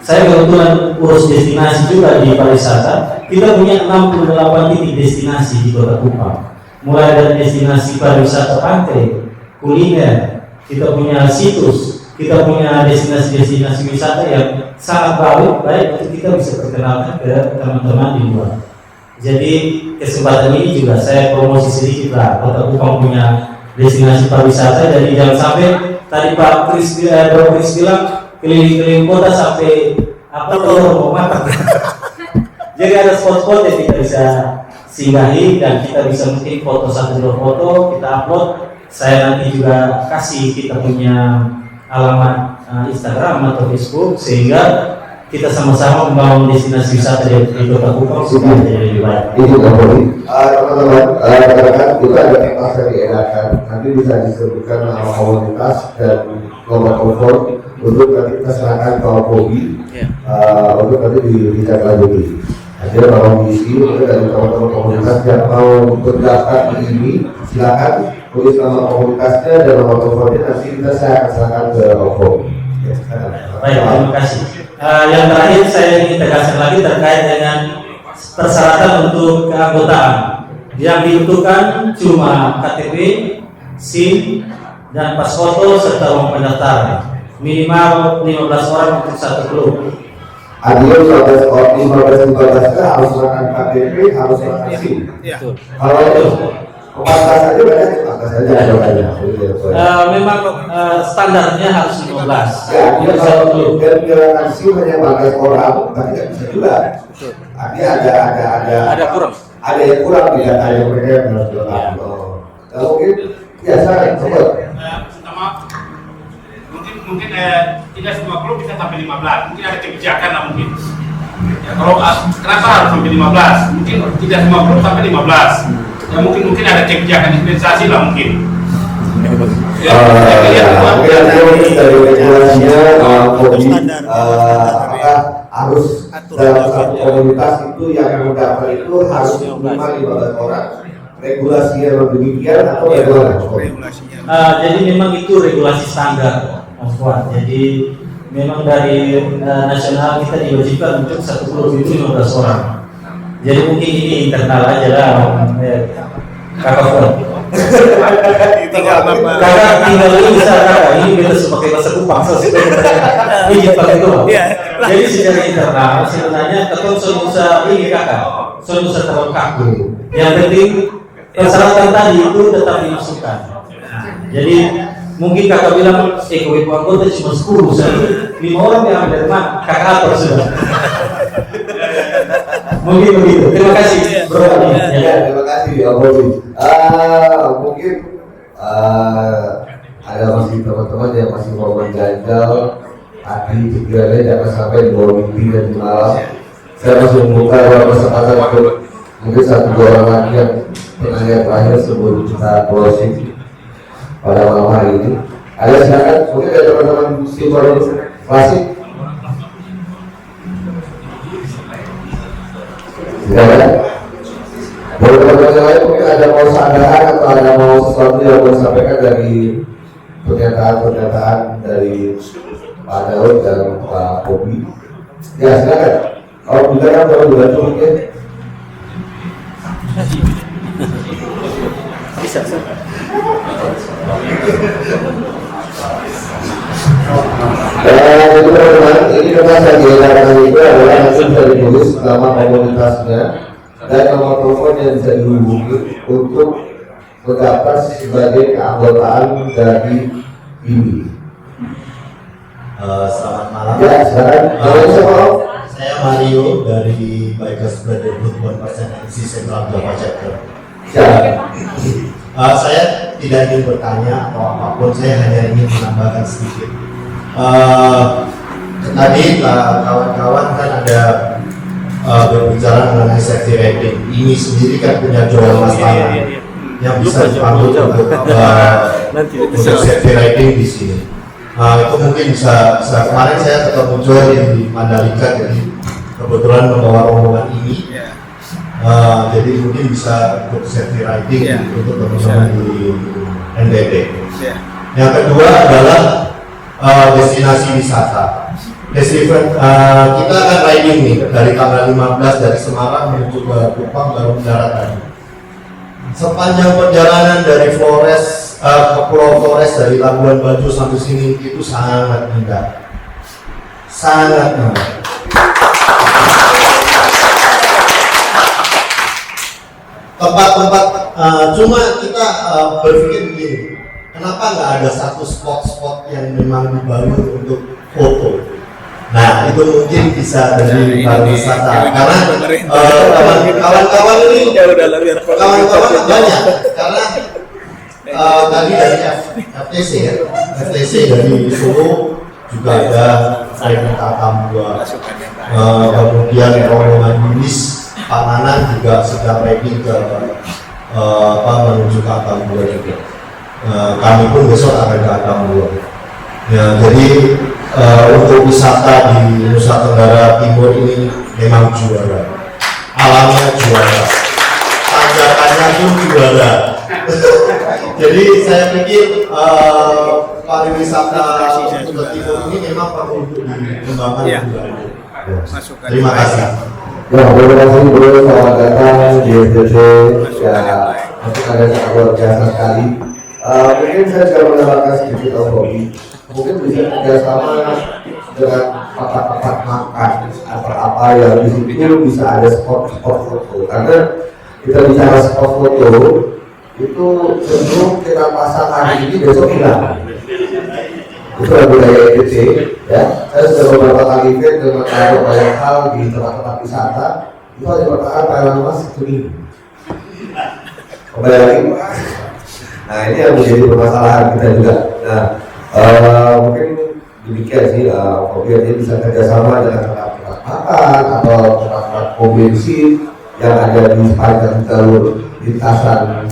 Saya kebetulan urus destinasi juga di pariwisata. Kita punya 68 titik destinasi di Kota Kupang. Mulai dari destinasi pariwisata pantai, kuliner, kita punya situs, kita punya destinasi-destinasi wisata yang sangat baik untuk kita bisa perkenalkan ke teman-teman di luar. Jadi kesempatan ini juga saya promosi sedikit lah, Kota Kupang punya destinasi pariwisata. Jadi jangan sampai tadi Pak Kris bilang keliling-keliling kota sampai mau makan. Jadi ada spot-spot yang kita bisa singgahi dan kita bisa mungkin foto 1-2 foto kita upload. Saya nanti juga kasih kita punya alamat Instagram atau Facebook sehingga kita sama-sama membangun destinasi wisata di Kota Kupang supaya menjadi lebih baik. Itu Kapolri. Teman-teman, rekan-rekan, itu ada kertas yang diedarkan. Nanti bisa disebutkan nama komunitas dan nomor telepon untuk nanti kita serahkan ke Kapolri untuk nanti ditindaklanjuti. Akhirnya kalau diisi dari teman-teman komunitas yang mau berdaftar di ini, silakan tulis nama komunitasnya dan nomor teleponnya, nanti saya akan serahkan ke Kapolri. Baik, terima kasih. Yang terakhir saya ingin tegaskan lagi terkait dengan persyaratan untuk keanggotaan. Yang dibutuhkan cuma KTP, SIM, dan pas foto serta uang pendaftaran. Minimal 15 orang untuk satu klub. Artinya 15 harus makan KTP, harus makan SIM. Kalau itu kepantas saja banyak, kepantas saja ada banyak. Memang standarnya harus 15. Ya, dia kalau menjalankan SIM hanya 15 orang, tapi tidak bisa juga. Artinya ada kurang. Ada yang kurang di data yang mereka yang harus dilakukan. Kalau mungkin, ya saya coba. Mungkin tidak semua klub bisa sampai 15, mungkin ada kebijakan lah mungkin. Ya, kalau kenapa harus sampai 15? Mungkin tidak semua klub sampai 15. Ya mungkin ada kebijakan dispensasi lah mungkin. Mungkin dari regulasinya apakah harus dalam satu komunitas itu yang mendaftar itu harus minimal 15 orang. Regulasi yang demikian atau bagaimana? Jadi memang itu regulasi standar, Mas Fuad. Jadi memang dari nasional kita diwajibkan untuk satu klub itu 15 orang. Jadi mungkin ini internal aja lah, kakak Fuad. Kakak tinggal ini bisa kakak ini kita sebagai bahasa Kupang ini pakai itu. Jadi secara internal sebenarnya ketua bisa ini kakak, bisa terlengkap. Yang penting persyaratan tadi itu tetap dimasukkan. Jadi mungkin kakak bilang kewajiban anggota cuma 10 saja, 5 orang yang dari mana? Kakak atur sudah. Mungkin begitu. Terima kasih, Bro. Ya, terima kasih, Bro. Mungkin ada masih teman-teman yang masih mau menjajal hati pikirannya jangan sampai dibawa mimpi dan di malam. Saya masih membuka kesempatan untuk mungkin 1-2 orang lagi yang penanya terakhir sebelum kita closing pada malam hari ini. Ada silakan, mungkin ada teman-teman Silver Klasik. Silakan. Dari teman-teman yang lain mungkin ada mau sandaran atau ada mau sesuatu yang mau disampaikan dari pernyataan dari Pak Daud dan Pak Bobi. Ya silakan. Kalau tidak kan kalau dibantu mungkin. Bisa. Jadi teman-teman, ini kertas yang diedarkan itu adalah langsung bisa ditulis nama komunitasnya dan nomor telepon yang bisa dihubungi untuk mendaftar sebagai keanggotaan dari ini. Selamat malam. Ya, silakan. Saya Mario dari Bikers Brotherhood 1% MC Central Java Chapter. Saya tidak ingin bertanya atau apapun, saya hanya ingin menambahkan sedikit. Tadi kawan-kawan kan ada berbicara mengenai safety rating. Ini sendiri kan punya jual masalah yang bisa dipanggil untuk safety rating di sini. Itu mungkin bisa kemarin saya ketemu Joy di Mandalika, jadi kebetulan membawa rombongan ini. Jadi mungkin bisa untuk safety riding untuk teman-teman di NTT. Yang kedua adalah destinasi wisata. Kita akan riding nih dari tanggal 15 dari Semarang menuju ke Kupang baru mendarat tadi. Sepanjang perjalanan dari Flores ke Pulau Flores dari Labuan Bajo sampai sini itu sangat indah, sangat indah. Tempat-tempat cuma kita berpikir begini, kenapa nggak ada satu spot-spot yang memang dibangun untuk foto? Nah itu mungkin bisa dari pariwisata karena kawan-kawan ini kawan-kawan banyak karena tadi dari FTC dari Solo juga ada Aina Atambua, kemudian rombongan Yunis Pak Nanan juga sedang ready ke menuju ke Atambua juga. Kami pun besok akan ke Atambua. Ya, jadi untuk wisata di Nusa Tenggara Timur ini memang juara, alamnya juara, tanjakannya pun juara. Jadi saya pikir pariwisata Nusa Timur ini memang perlu dikembangkan. Terima kasih. Ya, terima kasih bro, selamat datang di SDC. Ya, untuk ada sangat luar biasa sekali. Mungkin saya juga menambahkan sedikit hobi. Mungkin bisa kerjasama dengan tempat-tempat makan apa yang di situ bisa ada spot foto. Karena kita bicara spot foto itu cenderung kita pasang hari ini besok hilang. Itu adalah budaya EDC, ya. Saya sudah beberapa kali event dengan banyak hal di tempat-tempat wisata. Itu hanya bertahan paling lama 1 minggu. Kembali lagi. Nah, ini yang menjadi permasalahan kita juga. Nah, mungkin demikian sih. Mungkin bisa kerjasama dengan tempat-tempat makan atau tempat-tempat pom bensin yang ada di sepanjang jalur lintasan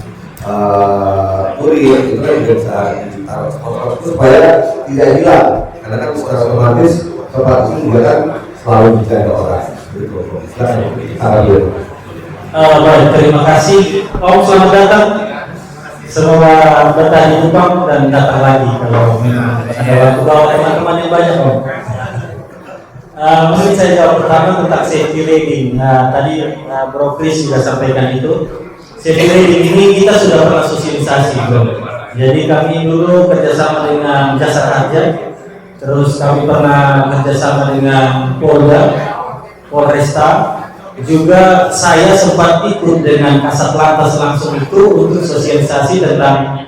kurir, itu kan juga bisa ditaruh spot-spot itu supaya tidak hilang, karena kan secara otomatis tempat itu juga kan selalu dijaga orang. Baik, terima kasih Om, selamat datang. Semoga betah di Kupang dan datang lagi kalau memang ada waktu, bawa teman-teman yang banyak Om. Mungkin saya jawab pertama tentang safety riding. Tadi Bro Chris sudah sampaikan itu. Safety riding ini kita sudah pernah sosialisasi, Bro. Jadi kami dulu kerjasama dengan Jasa Raja, terus kami pernah kerjasama dengan Polresta, juga saya sempat ikut dengan Kasat Lantas langsung itu untuk sosialisasi tentang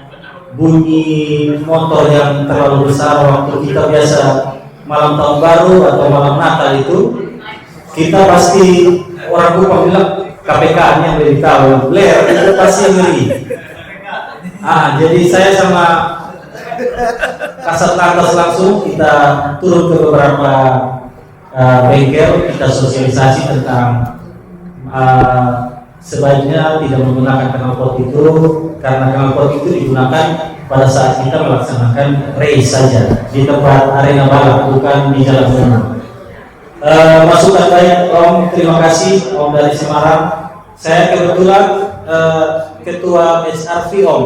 bunyi motor yang terlalu besar waktu kita biasa malam tahun baru atau malam Natal itu. Kita pasti orang Kupang bilang KPK yang beritahu Blair itu pasti ngeri. Jadi saya sama Kasat Lantas langsung kita turun ke beberapa bengkel, kita sosialisasi tentang sebaiknya tidak menggunakan knalpot itu, karena knalpot itu digunakan pada saat kita melaksanakan race saja di tempat arena balap, bukan di jalan umum. Masukan baik Om, terima kasih Om dari Semarang. Saya kebetulan ketua SRV Om.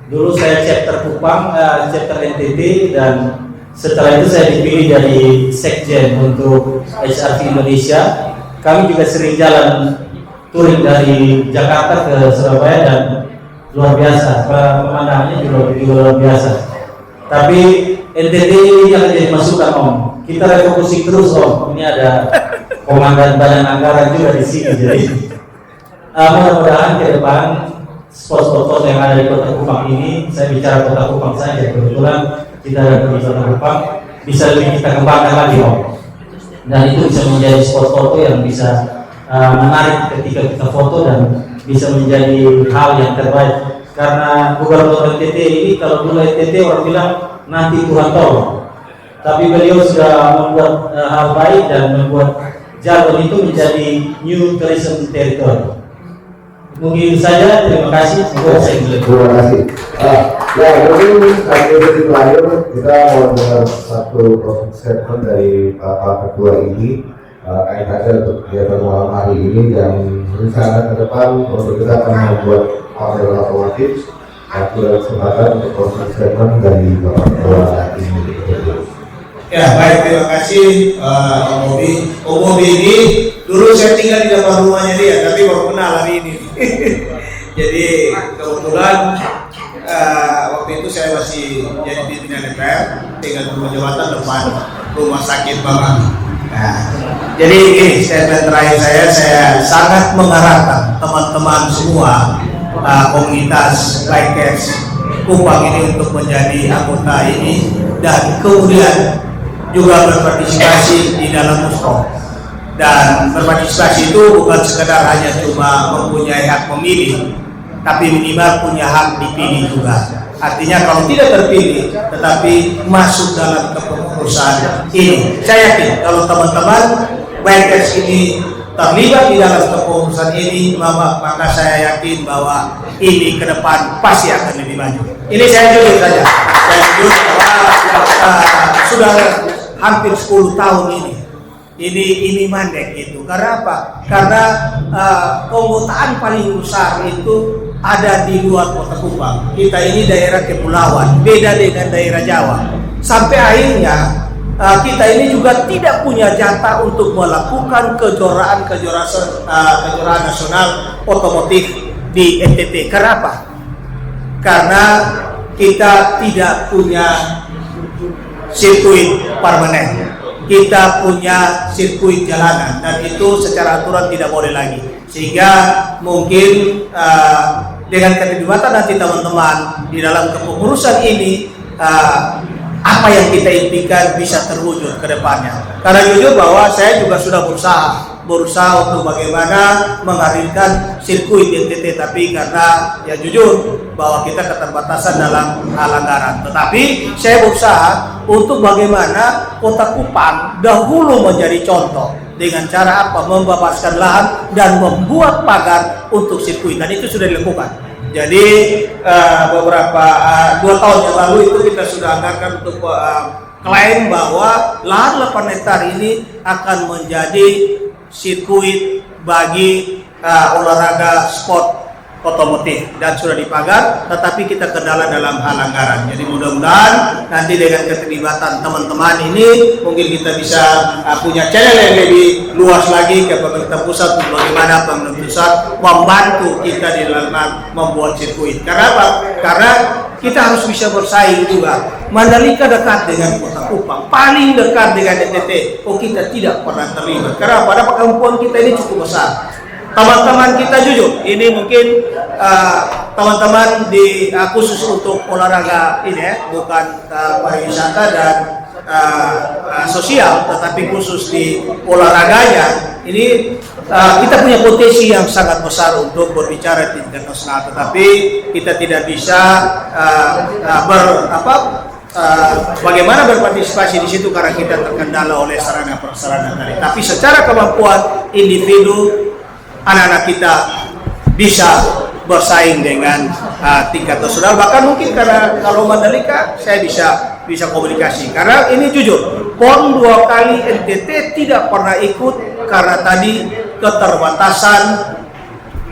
Dulu saya chapter Kupang, chapter NTT, dan setelah itu saya dipilih dari Sekjen untuk HRV Indonesia. Kami juga sering jalan touring dari Jakarta ke Surabaya dan luar biasa, pemandangannya juga luar biasa. Tapi NTT ini yang jadi masukan Om. Kita refocusing terus Om. Ini ada komandan badan anggaran juga di sini. Jadi mudah-mudahan ke depan spot-spot foto yang ada di Kota Kupang ini, saya bicara Kota Kupang saja, kebetulan kita ada di Kota Kupang, bisa lebih kita kembangkan lagi Om. Dan itu bisa menjadi spot foto yang bisa menarik ketika kita foto dan bisa menjadi hal yang terbaik. Karena Gubernur NTT ini, kalau dulu NTT orang bilang nanti Tuhan tolong, tapi beliau sudah membuat hal baik dan membuat Jalur itu menjadi new tourism territory. Mungkin saja, terima kasih. Terima kasih. Ya, mungkin di terakhir kita mau dengar satu statement dari Pak Ketua ini kaitannya untuk kegiatan malam hari ini dan rencana ke depan untuk kita akan membuat panel otomatis. Aku dan kesempatan untuk proses statement dari Bapak Ketua ini. Ya, baik, terima kasih Om Bobi. Om Bobi ini dulu saya tinggal di depan rumahnya dia, tapi baru kenal hari ini. Jadi kebetulan waktu itu saya masih jadi pimpinan DPR, tinggal di rumah jabatan depan rumah sakit Bapak. Nah, jadi ini statement terakhir saya sangat mengharapkan teman-teman semua komunitas bikers Kupang ini untuk menjadi anggota ini dan kemudian juga berpartisipasi di dalam musrah. Dan berpartisipasi itu bukan sekedar hanya cuma mempunyai hak memilih, tapi minimal punya hak dipilih juga. Artinya kalau tidak terpilih tetapi masuk dalam kepengurusan ini, saya yakin kalau teman-teman Bikers ini terlibat di dalam kepengurusan ini, maka saya yakin bahwa ini ke depan pasti akan lebih maju. Ini saya jujur saja, saya jujur bahwa sudah hampir 10 tahun ini mandek itu. Karena apa? Karena keanggotaan paling besar itu ada di luar Kota Kupang. Kita ini daerah kepulauan, beda dengan daerah Jawa. Sampai akhirnya kita ini juga tidak punya jatah untuk melakukan kejuaraan nasional otomotif di NTT. Kenapa? Karena kita tidak punya sirkuit permanen, kita punya sirkuit jalanan, dan itu secara aturan tidak boleh lagi. Sehingga mungkin dengan keterlibatan nanti teman-teman di dalam kepengurusan ini, apa yang kita impikan bisa terwujud ke depannya. Karena jujur bahwa saya juga sudah berusaha untuk bagaimana menghadirkan sirkuit NTT, tapi karena ya jujur bahwa kita keterbatasan dalam anggaran. Tetapi saya berusaha untuk bagaimana Kota Kupang dahulu menjadi contoh dengan cara apa? Membebaskan lahan dan membuat pagar untuk sirkuit, dan itu sudah dilakukan. Jadi beberapa 2 tahun yang lalu itu kita sudah anggarkan untuk klaim bahwa lahan 8 hektar ini akan menjadi sirkuit bagi olahraga sport otomotif, dan sudah dipagar, tetapi kita kendala dalam hal anggaran. Jadi mudah-mudahan nanti dengan keterlibatan teman-teman ini mungkin kita bisa punya channel yang lebih luas lagi ke pemerintah pusat untuk bagaimana pemerintah pusat membantu kita di dalam membuat sirkuit. Karena apa? Karena kita harus bisa bersaing juga. Mandalika dekat dengan Kota Kupang, paling dekat dengan NTT. Oh, kita tidak pernah terlibat. Karena pada kemampuan kita ini cukup besar. Teman-teman kita jujur, ini mungkin teman-teman di khusus untuk olahraga ini ya, bukan pariwisata dan sosial, tetapi khusus di olahraganya ini kita punya potensi yang sangat besar untuk berbicara di tingkat nasional, tetapi kita tidak bisa bagaimana berpartisipasi di situ karena kita terkendala oleh sarana prasarana tadi. Tapi secara kemampuan individu, anak-anak kita bisa bersaing dengan tingkat nasional. Bahkan mungkin karena kalau Mandalika saya bisa komunikasi, karena ini jujur PON 2 kali NTT tidak pernah ikut karena tadi keterbatasan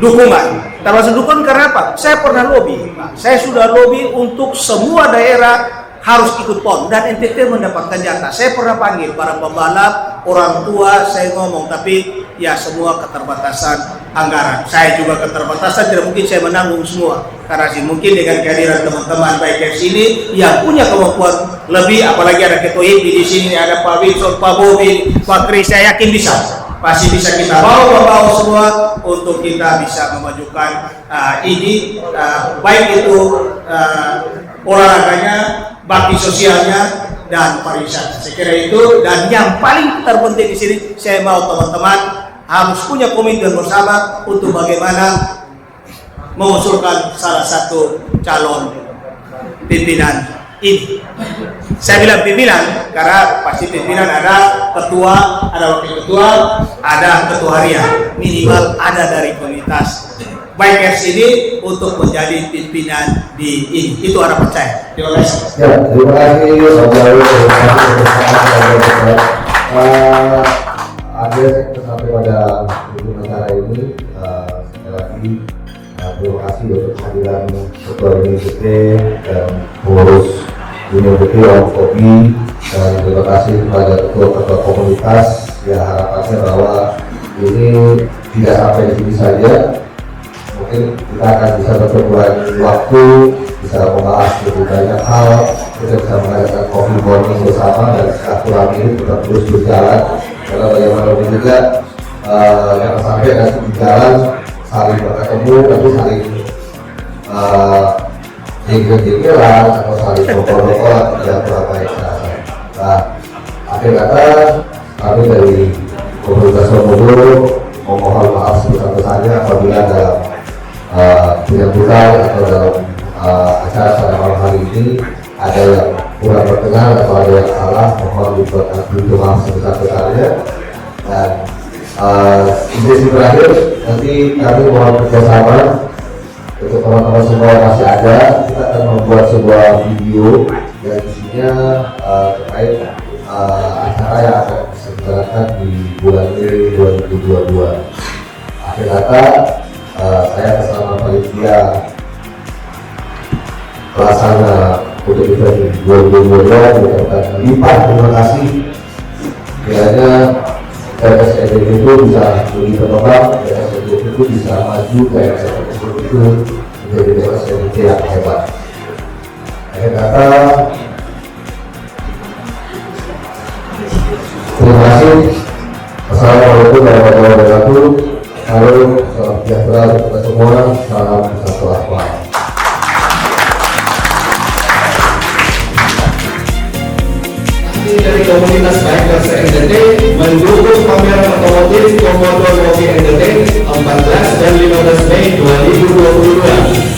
dukungan. Termasuk dukungan karena apa? Saya pernah lobby, saya sudah lobby untuk semua daerah harus ikut PON, dan NTT mendapatkan jatah. Saya pernah panggil para pembalap, orang tua, saya ngomong, tapi ya semua keterbatasan anggaran. Saya juga keterbatasan, tidak mungkin saya menanggung semua. Karena sih mungkin dengan kehadiran teman-teman Bikers ini yang punya kemampuan lebih, apalagi ada Ketua IPI di sini, ada Pak Wilson, Pak Bobi, Pak Kris, saya yakin bisa. Pasti bisa kita bawa semua untuk kita bisa memajukan ini, baik itu olahraganya, bakti sosialnya, dan pariwisata. Saya kira itu, dan yang paling terpenting di sini, saya mau teman-teman harus punya komitmen bersama untuk bagaimana mengusulkan salah satu calon pimpinan ini. Saya bilang pimpinan karena pasti pimpinan ada ketua, ada wakil ketua, ada ketua harian, minimal ada dari komunitas Bikers ini untuk menjadi pimpinan di ini. Itu harapan saya. Terima kasih. Ya, terima kasih Anda sampai pada ujung acara ini. Sekali lagi terima kasih untuk kehadiran Ketua UNIT dan pengurus UNIT Om Kopi, dan terima kasih kepada ketua komunitas. Ya, harapannya bahwa ini tidak sampai di sini saja. Mungkin kita akan bisa berpergian waktu, bisa membahas lebih banyak hal, kita bisa mengadakan coffee morning bersama, dan silaturahmi ini tetap terus berjalan. Karena bagaimanapun juga yang sampai nanti di jalan saling bertemu, tapi saling jengkel-jengkelan atau saling berkol-kolan tidak berapa yang terasa. Nah, akhir kata kami dari komunitas Komodo memohon maaf sebesar-besarnya apabila ada penyambutan atau dalam acara pada malam hari ini ada yang kurang berkenan atau ada yang salah, mohon diminta maaf sebesar-besarnya. Dan sesi terakhir nanti kami mohon kerjasama untuk teman-teman semua yang masih ada. Kita akan membuat sebuah video yang isinya terkait acara yang akan diselenggarakan di bulan Mei 2022. Akhir kata, saya bersama panitia pelaksana untuk event 2022 mengucapkan limpah terima kasih. Kiranya PSSD itu bisa lebih berkembang, PSSD itu bisa maju, PSSD itu menjadi PSSD yang hebat. Akhir kata, terima kasih. Assalamualaikum warahmatullahi wabarakatuh. Halo, salam sejahtera untuk kita semua. Salam satu akhlak. Dari komunitas Bikers NTT mendukung pameran otomotif Komodo Mobil NTT 14 dan 15 Mei 2022.